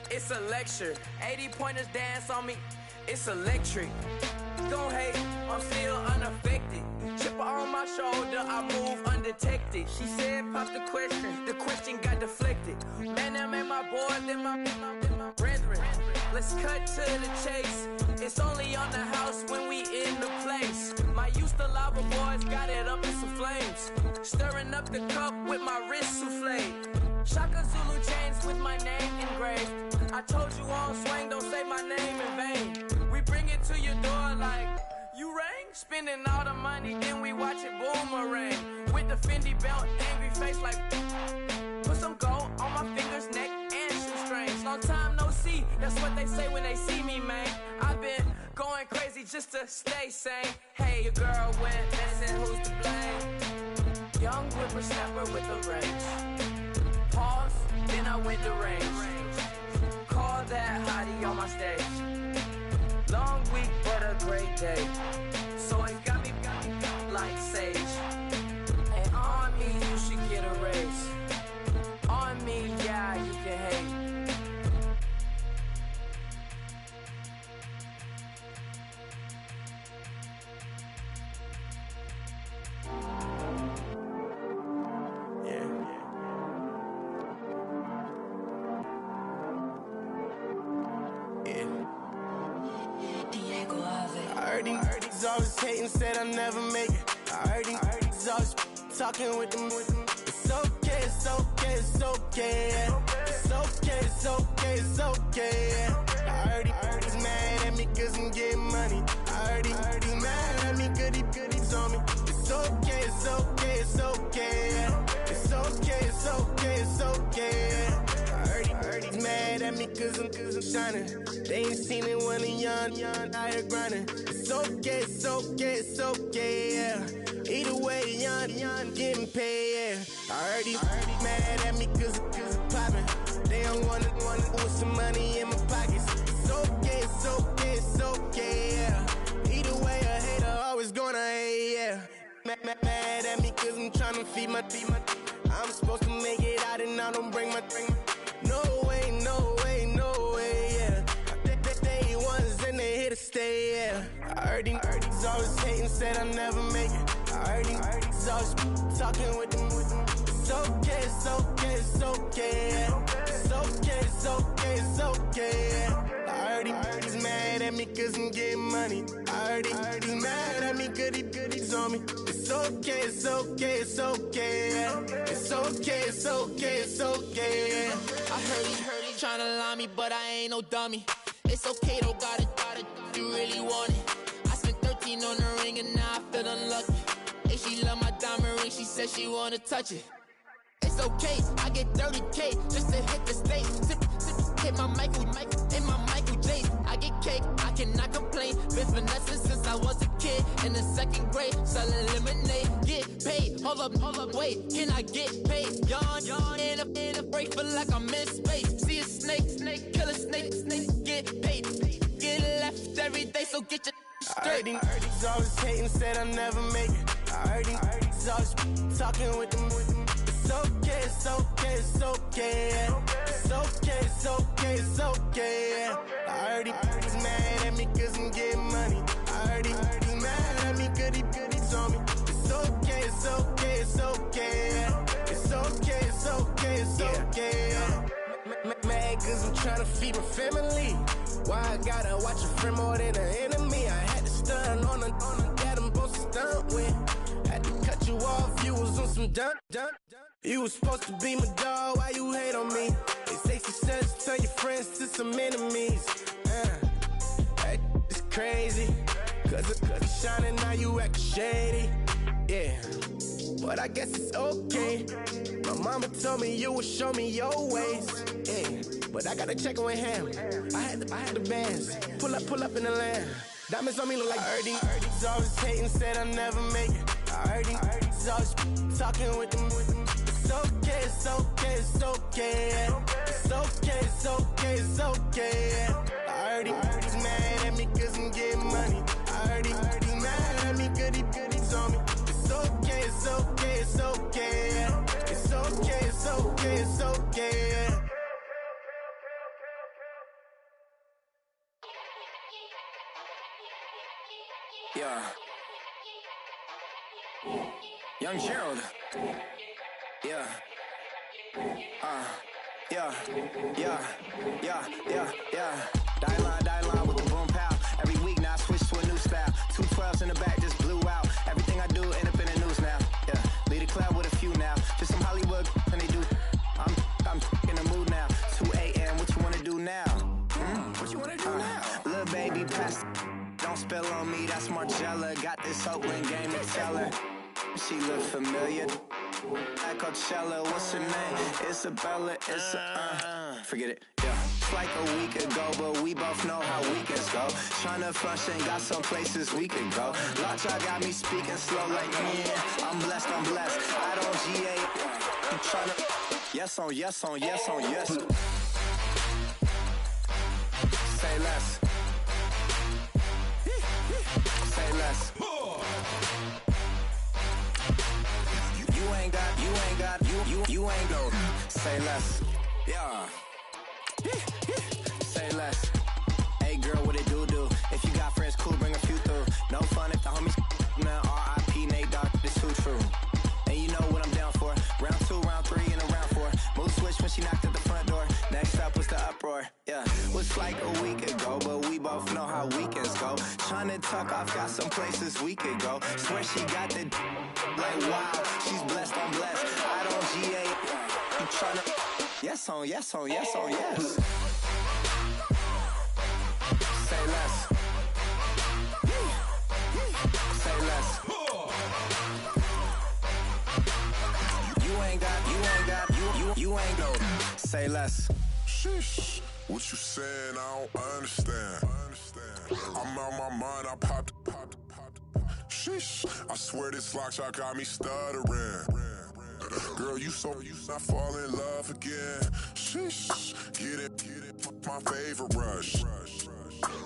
it's a lecture. 80 pointers dance on me, it's electric. Don't hate, I'm still unaffected. Chipper on my shoulder, I move undetected. She said, pop the question got deflected. Man, that made my boy, then my brethren. Let's cut to the chase. It's only on the house when we in the place. My used to lava boys got it up in some flames. Stirring up the cup with my wrist souffle. Shaka Zulu chains with my name engraved. I told you on swing, don't say my name in vain. We bring it to your door like, you rang? Spending all the money, then we watch it boomerang. With the Fendi belt, angry face like, put some gold on my fingers, neck, and shoestrings. Long time no see, that's what they say when they see me, man. I've been going crazy just to stay sane. Hey, your girl went missing, who's to blame? Young whippersnapper with a range. Pause, then I went to range. Call that hottie on my stage. Long week, but a great day. So it got me like sage. And on me, you should get a raise. On me, yeah, you can hate. I heard he's always hating, said I'll never make it. I heard he's always talking with them. It's okay, it's okay, it's okay. It's okay, it's okay, it's okay. I heard he's mad at me cause I'm getting money. I heard he's mad at me cause he's on me. It's okay, it's okay, it's okay. It's okay, it's okay, it's okay. I heard he's mad at me cause I'm shining. They ain't seen it when I'm young, out here grinding. It's okay, it's okay, it's okay, yeah. Either way, young, getting paid, yeah. I heard he's mad at me cause I'm popping. They don't wanna put some money in my pockets. It's okay, it's okay, it's okay, yeah. Either way, a hater always gonna hate, yeah. Mad at me cause I'm tryna feed my I'm supposed to make it out and I don't bring my no way, no way, no way, yeah. They ones and they here to stay, yeah. I heard he's always hating, said I'll never make it. I heard he's always talking with them. It's okay, it's okay, it's okay, yeah. It's okay, it's okay, it's okay, yeah. I heard he's mad at me cause I'm getting money. I heard he's mad at me cause he's on me. It's okay, it's okay, it's okay, yeah. It's okay, it's okay, it's okay, yeah. I heard he tryna lie me, but I ain't no dummy. It's okay, though, got it, you really want it. I spent 13 on the ring and now I feel unlucky. Hey, she love my diamond ring, she said she wanna touch it. It's okay, I get 30K just to hit the stage. Hit my Michael, in my Michael J. I get cake, I cannot complain. Been finessing since I was a kid. In the second grade, selling lemonade. Get paid, hold up, wait, can I get paid? Yawn, in a break, feel like I'm in space. See a snake, kill a snake, get paid. Get left every day, so get your straight. I heard he's always hating, said I'll never make it. I heard he's always talking with them. It's okay, it's okay, it's okay. It's okay, it's okay, it's okay. I heard he's mad at me cause I'm getting money. I heard he's mad at me cause he's on me. It's okay, it's okay, it's okay. It's okay, it's okay, it's okay. Mad cause I'm trying to feed my family. Why I gotta watch a friend more than an enemy? I had to stun on the that I'm supposed to stunt with. Had to cut you off, you was on some dun. You was supposed to be my dog, why you hate on me? They say success, turn your friends to some enemies. That is crazy. Cause you shining, now you acting shady. Yeah, but I guess it's okay. My mama told me you would show me your ways. Yeah, but I gotta check with him. I had the bands. Pull up in the land. Diamonds on me look like I heard these always hating, said I'll never make it. I heard these always talking with them. It's okay, it's okay, it's okay. It's okay, it's okay, it's okay. I heard he's mad at me cause I'm getting money. I heard he's mad at me cause he's on me. It's okay, it's okay, it's okay. It's okay, it's okay, it's okay. Yeah. Young Gerald. Yeah. Yeah. Die line with the boom pow. Every week now I switch to a new style. 2 12s in the back just blew out. Everything I do end up in the news now. Yeah. Lead a club with a few now. Just some Hollywood and they do. I'm in the mood now. 2 a.m. What you wanna do now? What you wanna do now? Little baby pass. Don't spill on me, that's Marcella. Got this Oakland game to tell her. She look familiar. At Coachella, what's her name? Isabella, forget it, yeah. It's like a week ago, but we both know how weekends go. Tryna function, got some places we could go. Lot y'all got me speaking slow like, yeah, I'm blessed. I don't GA, I'm tryna, yes on yes. Say less. Say less. You ain't go. Say less. Yeah. Say less. Hey girl, what it do? If you got friends, cool, bring a few through. No fun if the homies, man. R.I.P. Nate Dogg, this too true. And you know what I'm down for. Round 2, round 3, and a round 4. Mood switch when she knocked at the front door. Next up was the uproar. Yeah, was like a week ago, but we both know how weekends go. Tryna tuck off, got some places we could go. Swear she got the like wow, she's blessed, I'm blessed. I don't GA. You tryna yes on yes. Say less. Say less. You ain't go. Say less. Sheesh, what you saying? I don't understand. I'm out my mind, I popped. Sheesh, I swear this lock y'all got me stuttering. Girl, you I fall in love again. Sheesh, get it, my favorite rush.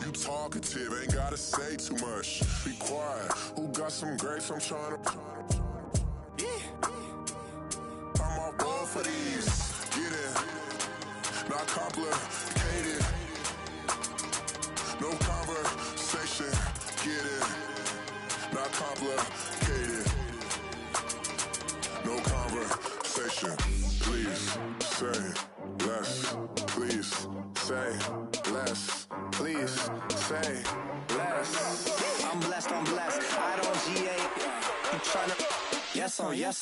You talkative, ain't gotta say too much. Be quiet, who got some grapes? I'm tryna. I'm off board for these. Get it, not complicated. No conversation, get it, not complicated. No conversation, please say less. Please say less. Please say less. I'm blessed. I don't GA. You tryna yes on yes.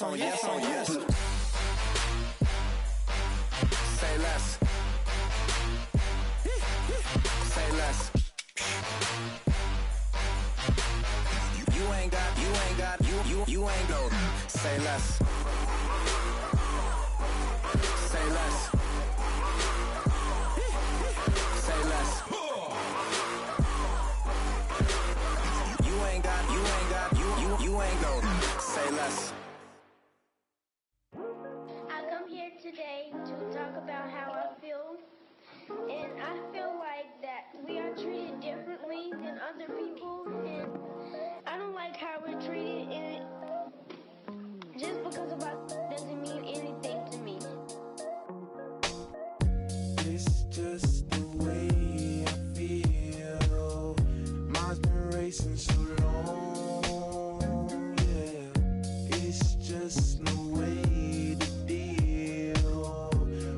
Say less. Say less. You ain't got. You ain't go. Say less. Say less. Say less. You ain't got. You ain't go. Say less. I come here today to talk about how I feel, and I feel like that we are treated differently than other people, and I don't like how we're treated, and just because of us doesn't mean anything to me. It's just the way I feel. Mine's been racing so long, yeah. It's just no way to deal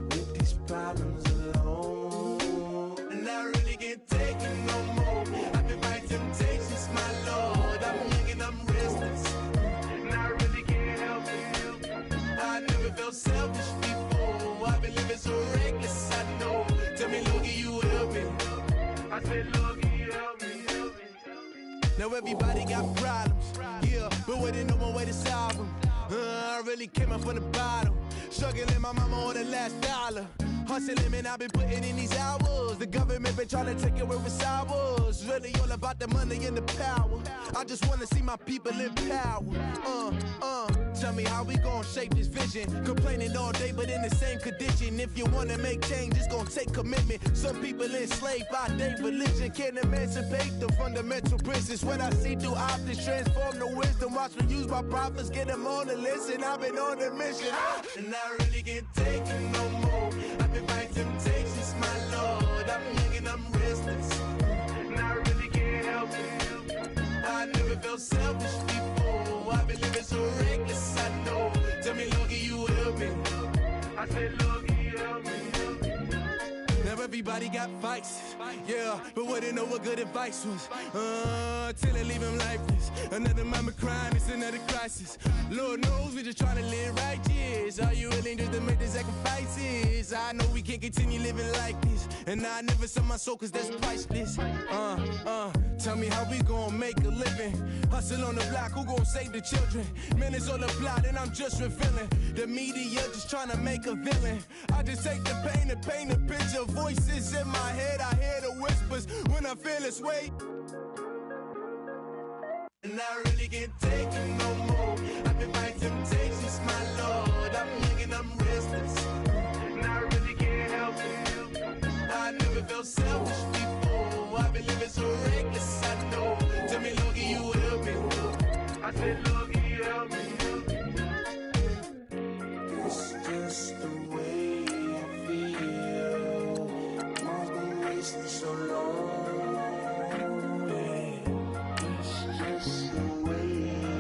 with these problems alone. And I really can't take it no more. I've been my temptations, my Lord. I'm young and I'm restless, and I really can't help it. I never felt selfish before. I've been living so reckless. I Now everybody got problems, yeah, but waiting no one way to solve them. I really came up from the bottom, struggling my mama on the last dollar. Hustling, man, I've been putting in these hours. The government been trying to take away what's ours. Really all about the money and the power. I just want to see my people in power. Tell me how we gon' shape this vision. Complaining all day, but in the same condition. If you want to make change, it's gon' take commitment. Some people enslaved by their religion can't emancipate the fundamental principles. What I see through optics transform the wisdom. Watch me use my prophets, get them on the list, and I've been on a mission. And I really can't take it no more. I've been fighting temptations, my Lord. I'm young and I'm restless, and I really can't help it. I never felt selfish before. I've been living so reckless, I know. Tell me, Logie, you help me. I said, Logie, help me. Now everybody got fights, yeah, but wouldn't know what good advice was. Till it leave him lifeless. Another mama crying, it's another crisis. Lord knows we just trying to live righteous. Are you willing just to make the sacrifices? I know we can't continue living like this, and I never sell my soul cause that's priceless. Tell me how we gon' make a living. Hustle on the block, who gon' save the children? Man, it's on the plot and I'm just revealing. The media just trying to make a villain. I just take the pain and paint a picture. Voices in my head, I hear the whispers when I feel this way. And I really can't take it no more. I've been fighting temptations, my Lord. I'm young and I'm restless, and I really can't help it. I never felt selfish before. I've been living so reckless, I know. Tell me, Logie, you help me. I said, Logie, help me. It's just the way I feel. I've been wasting so long. It's just the way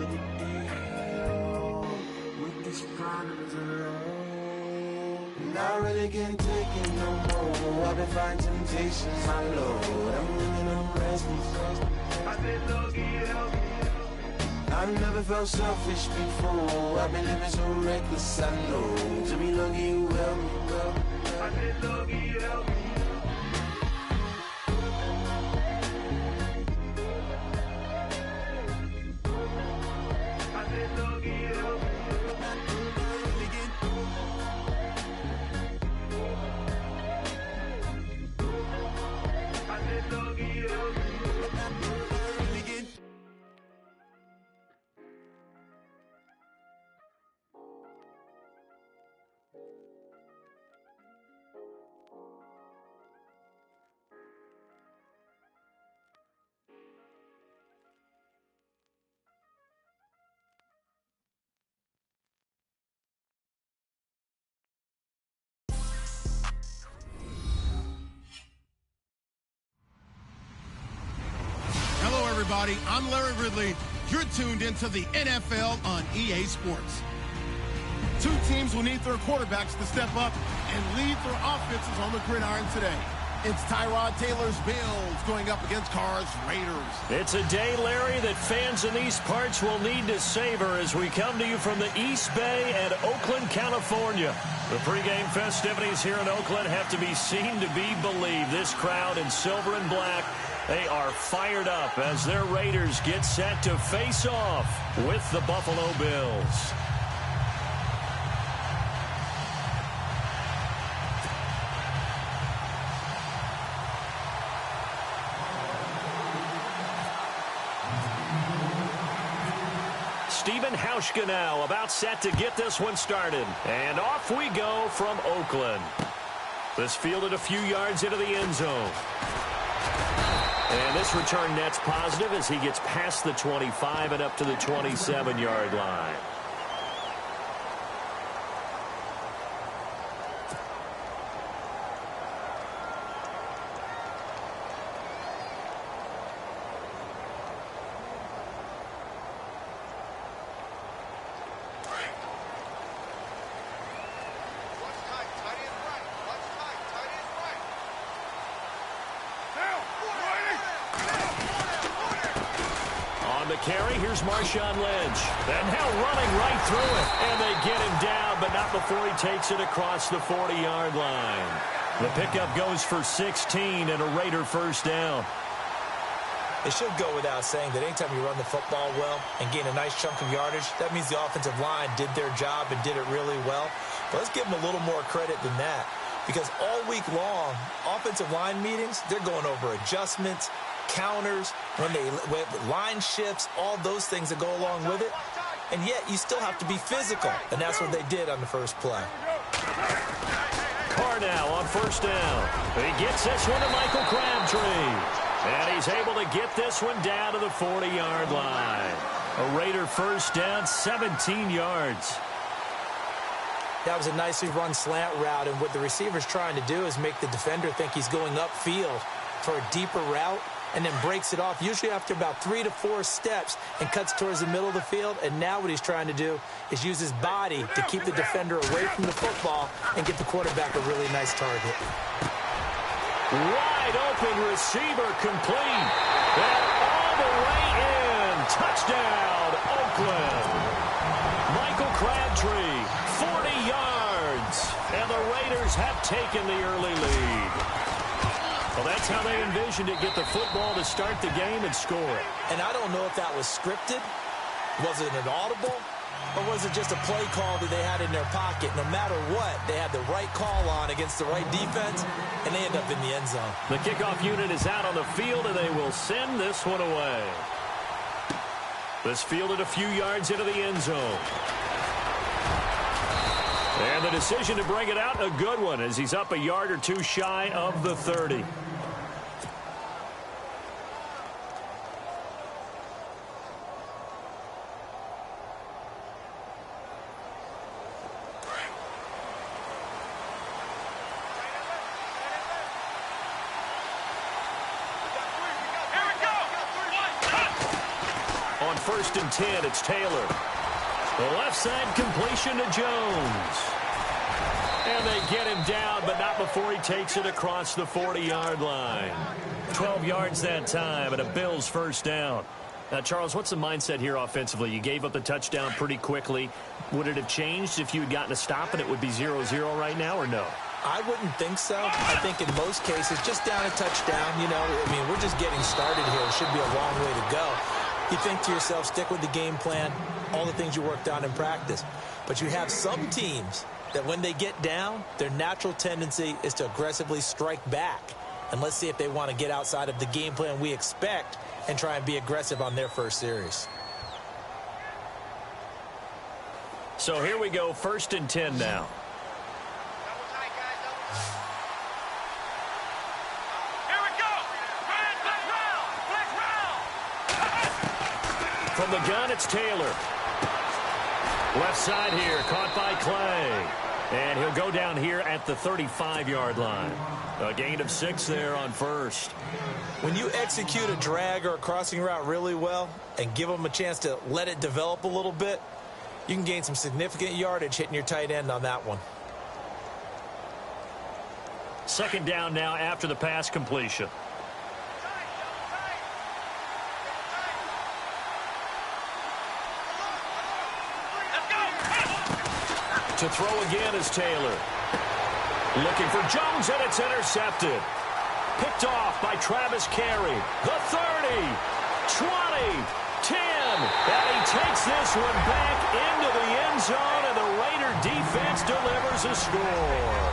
to deal with these problems alone. And I really can't take it no more. I've been fighting temptations, my Lord. I'm living on restless. I said, Logie, help me. I've never felt selfish before. I've been living so reckless, I know. To me, Logie, you help me, girl. I said, Logie, help me. I said, Logie, help me. I said, Logie, help me. Everybody, I'm Larry Ridley. You're tuned into the NFL on EA Sports. Two teams will need their quarterbacks to step up and lead their offenses on the gridiron today. It's Tyrod Taylor's Bills going up against Carr's Raiders. It's a day, Larry, that fans in these parts will need to savor as we come to you from the East Bay and Oakland, California. The pregame festivities here in Oakland have to be seen to be believed. This crowd in silver and black, they are fired up as their Raiders get set to face off with the Buffalo Bills. Stephen Hauschka now about set to get this one started. And off we go from Oakland. This fielded a few yards into the end zone. And this return net's positive as he gets past the 25 and up to the 27-yard line. Carry, here's Marshawn Lynch. And now running right through it. And they get him down, but not before he takes it across the 40-yard line. The pickup goes for 16 and a Raider first down. It should go without saying that anytime you run the football well and gain a nice chunk of yardage, that means the offensive line did their job and did it really well. But let's give them a little more credit than that, because all week long, offensive line meetings, they're going over adjustments, counters, line shifts, all those things that go along with it. And yet you still have to be physical, and that's what they did on the first play. Carr now on first down. He gets this one to Michael Crabtree. And he's able to get this one down to the 40-yard line. A Raider first down, 17 yards. That was a nicely run slant route, and what the receiver's trying to do is make the defender think he's going upfield for a deeper route, and then breaks it off, usually after about 3 to 4 steps, and cuts towards the middle of the field. And now what he's trying to do is use his body to keep the defender away from the football and get the quarterback a really nice target. Wide open receiver complete. And all the way in. Touchdown, Oakland. Michael Crabtree, 40 yards. And the Raiders have taken the early lead. Well, that's how they envisioned it. Get the football to start the game and score. And I don't know if that was scripted. Was it an audible? Or was it just a play call that they had in their pocket? No matter what, they had the right call on against the right defense, and they end up in the end zone. The kickoff unit is out on the field, and they will send this one away. This fielded a few yards into the end zone. And the decision to bring it out, a good one, as he's up a yard or two shy of the 30. First and 10, it's Taylor. The left side completion to Jones. And they get him down, but not before he takes it across the 40-yard line. 12 yards that time, and a Bills first down. Now, Charles, what's the mindset here offensively? You gave up the touchdown pretty quickly. Would it have changed if you had gotten a stop and it would be 0-0 right now, or no? I wouldn't think so. I think in most cases, just down a touchdown, you know, I mean, we're just getting started here. It should be a long way to go. You think to yourself, stick with the game plan, all the things you worked on in practice. But you have some teams that when they get down, their natural tendency is to aggressively strike back. And let's see if they want to get outside of the game plan we expect and try and be aggressive on their first series. So here we go, first and 10 now. From the gun, it's Taylor. Left side here, caught by Clay. And he'll go down here at the 35-yard line. A gain of 6 there on first. When you execute a drag or a crossing route really well and give them a chance to let it develop a little bit, you can gain some significant yardage hitting your tight end on that one. Second down now after the pass completion. To throw again is Taylor. Looking for Jones, and it's intercepted. Picked off by Travis Carey. The 30, 20, 10. And he takes this one back into the end zone, and the Raider defense delivers a score.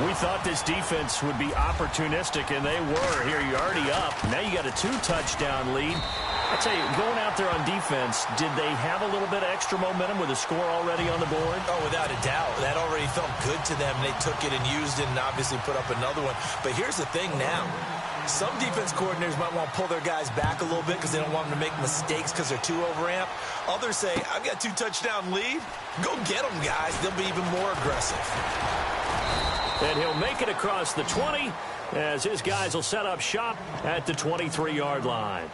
We thought this defense would be opportunistic, and they were. Here, you're already up. Now you got a 2-touchdown lead. I tell you, going out there on defense, did they have a little bit of extra momentum with a score already on the board? Oh, without a doubt. That already felt good to them. They took it and used it and obviously put up another one. But here's the thing now. Some defense coordinators might want to pull their guys back a little bit because they don't want them to make mistakes because they're too overamped. Others say, I've got a 2-touchdown lead. Go get them, guys. They'll be even more aggressive. And he'll make it across the 20 as his guys will set up shop at the 23-yard line.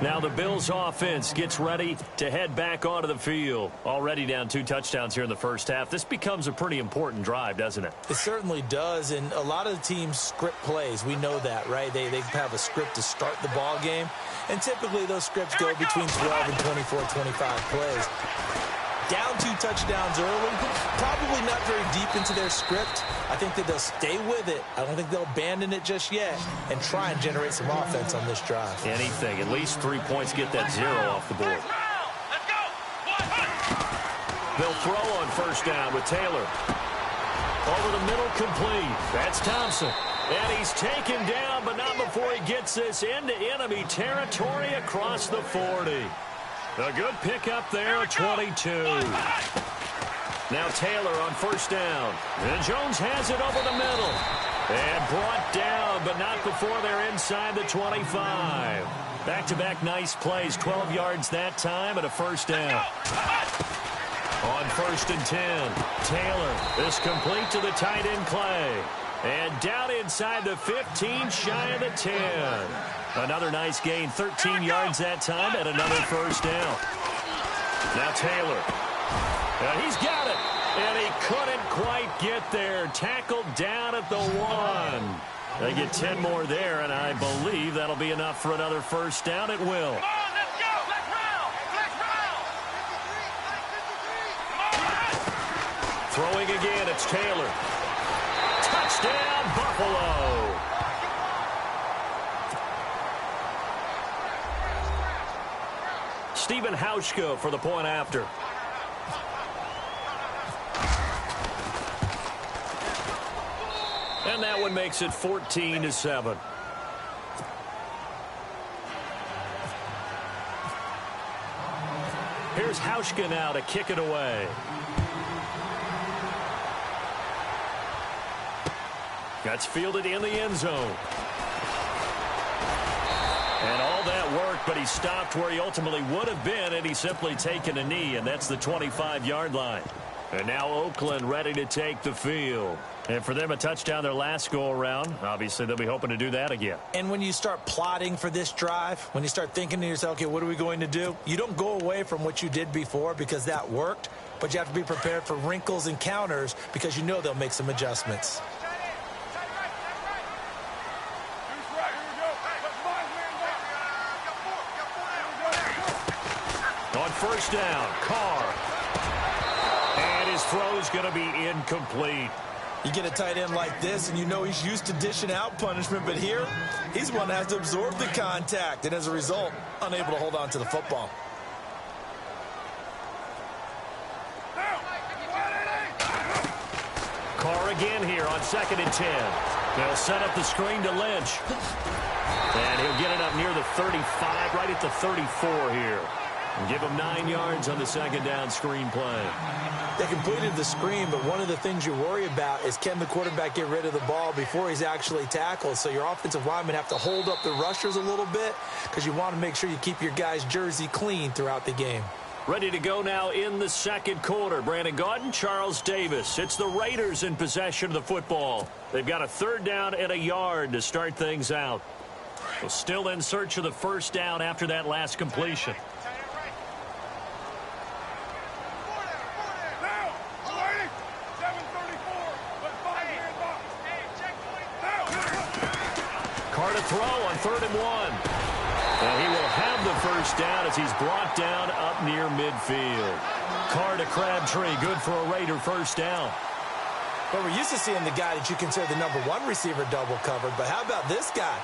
Now the Bills offense gets ready to head back onto the field. Already down 2 touchdowns here in the first half. This becomes a pretty important drive, doesn't it? It certainly does, and a lot of the teams script plays. We know that, right? They have a script to start the ball game, and typically those scripts go between 12 and 24, 25 plays. down 2 touchdowns early, probably not very deep into their script. I think that they'll stay with it. I don't think they'll abandon it just yet and try and generate some offense on this drive. Anything. At least 3 points, get that 0 off the board. They'll throw on first down with Taylor. Over the middle, complete. That's Thompson. And he's taken down, but not before he gets this into enemy territory across the 40. A good pickup there at 22. Now Taylor on first down. And Jones has it over the middle. And brought down, but not before they're inside the 25. Back-to-back nice plays. 12 yards that time and a first down. On first and 10, Taylor is complete to the tight end Clay. And down inside the 15, shy of the 10. Another nice gain, 13 yards that time, and another first down. Now Taylor. He's got it. And he couldn't quite get there. Tackled down at the 1. They get 10 more there, and I believe that'll be enough for another first down. It will. Throwing again, it's Taylor. Touchdown, Buffalo. Stephen Hauschka for the point after. And that one makes it 14-7. Here's Hauschka now to kick it away. That's fielded in the end zone. And all that work, but he stopped where he ultimately would have been, and he's simply taken a knee, and that's the 25-yard line. And now Oakland ready to take the field. And for them, a touchdown their last go-around. Obviously, they'll be hoping to do that again. And when you start plotting for this drive, when you start thinking to yourself, okay, what are we going to do? You don't go away from what you did before because that worked, but you have to be prepared for wrinkles and counters because you know they'll make some adjustments. On first down, Carr. And his throw's going to be incomplete. You get a tight end like this, and you know he's used to dishing out punishment, but here, he's one that has to absorb the contact, and as a result, unable to hold on to the football. Carr again here on 2nd and 10. They'll set up the screen to Lynch. And he'll get it up near the 35, right at the 34 here. And give him 9 yards on the second down screen play. They completed the screen, but one of the things you worry about is can the quarterback get rid of the ball before he's actually tackled? So your offensive linemen have to hold up the rushers a little bit because you want to make sure you keep your guy's jersey clean throughout the game. Ready to go now in the second quarter. Brandon Gaudin, Charles Davis. It's the Raiders in possession of the football. They've got a 3rd down and a yard to start things out. Well, still in search of the first down after that last completion. Carr to throw on 3rd and 1. And he will have the first down as he's brought down up near midfield. Carr to Crabtree, good for a Raider first down. Well, we're used to seeing the guy that you consider the number 1 receiver double covered, but how about this guy?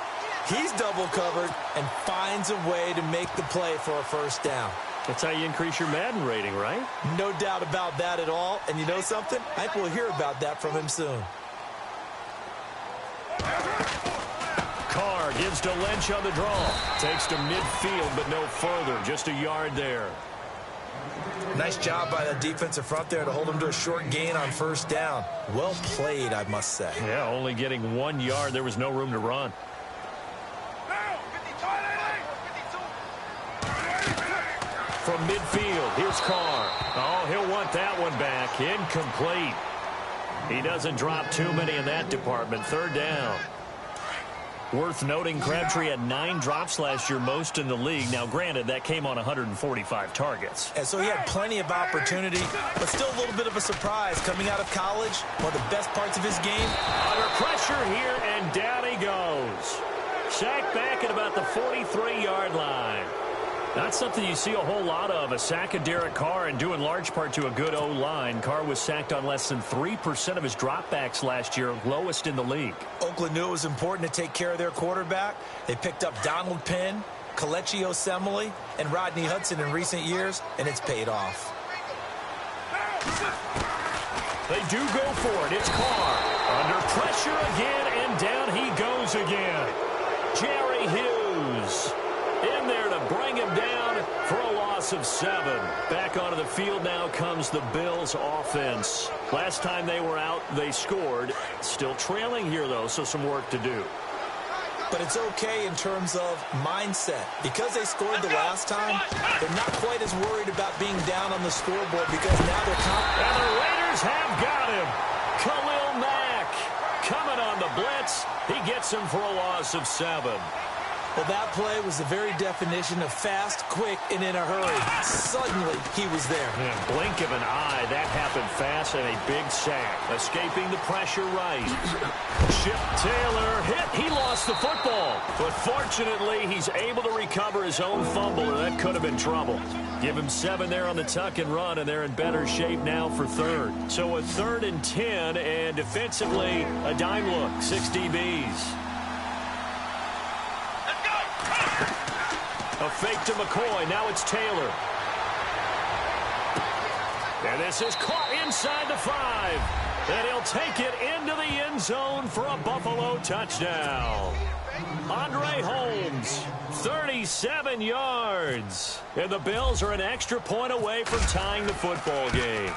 He's double covered and finds a way to make the play for a first down. That's how you increase your Madden rating, right? No doubt about that at all. And you know something? I think we'll hear about that from him soon. Carr gives to Lynch on the draw. Takes to midfield, but no further. Just a yard there. Nice job by the defensive front there to hold him to a short gain on first down. Well played, I must say. Yeah, only getting 1 yard. There was no room to run. From midfield, here's Carr. Oh, he'll want that one back. Incomplete. He doesn't drop too many in that department. 3rd down. Worth noting, Crabtree had 9 drops last year, most in the league. Now, granted, that came on 145 targets. And so he had plenty of opportunity, but still a little bit of a surprise coming out of college. One of the best parts of his game. Under pressure here, and down he goes. Sacked back at about the 43-yard line. Not something you see a whole lot of. A sack of Derek Carr, and due in large part to a good O-line. Carr was sacked on less than 3% of his dropbacks last year, lowest in the league. Oakland knew it was important to take care of their quarterback. They picked up Donald Penn, Kelechi Osemele, and Rodney Hudson in recent years, and it's paid off. They do go for it. It's Carr. Under pressure again, and down he goes again. Jerry Hughes in there to bring him down for a loss of 7. Back onto the field now comes the Bills offense. Last time they were out, they scored. Still trailing here, though, so some work to do. But it's okay in terms of mindset. Because they scored the last time, they're not quite as worried about being down on the scoreboard because now they're confident. And the Raiders have got him. Khalil Mack coming on the blitz. He gets him for a loss of 7. Well, that play was the very definition of fast, quick, and in a hurry. Suddenly, he was there. Man, blink of an eye, that happened fast, and a big sack. Escaping the pressure right. Chip Taylor hit. He lost the football. But fortunately, he's able to recover his own fumble, and that could have been trouble. Give him 7 there on the tuck and run, and they're in better shape now for 3rd. So a 3rd and 10, and defensively, a dime look. 6 DBs. A fake to McCoy. Now it's Taylor. And this is caught inside the 5. And he'll take it into the end zone for a Buffalo touchdown. Andre Holmes, 37 yards. And the Bills are an extra point away from tying the football game.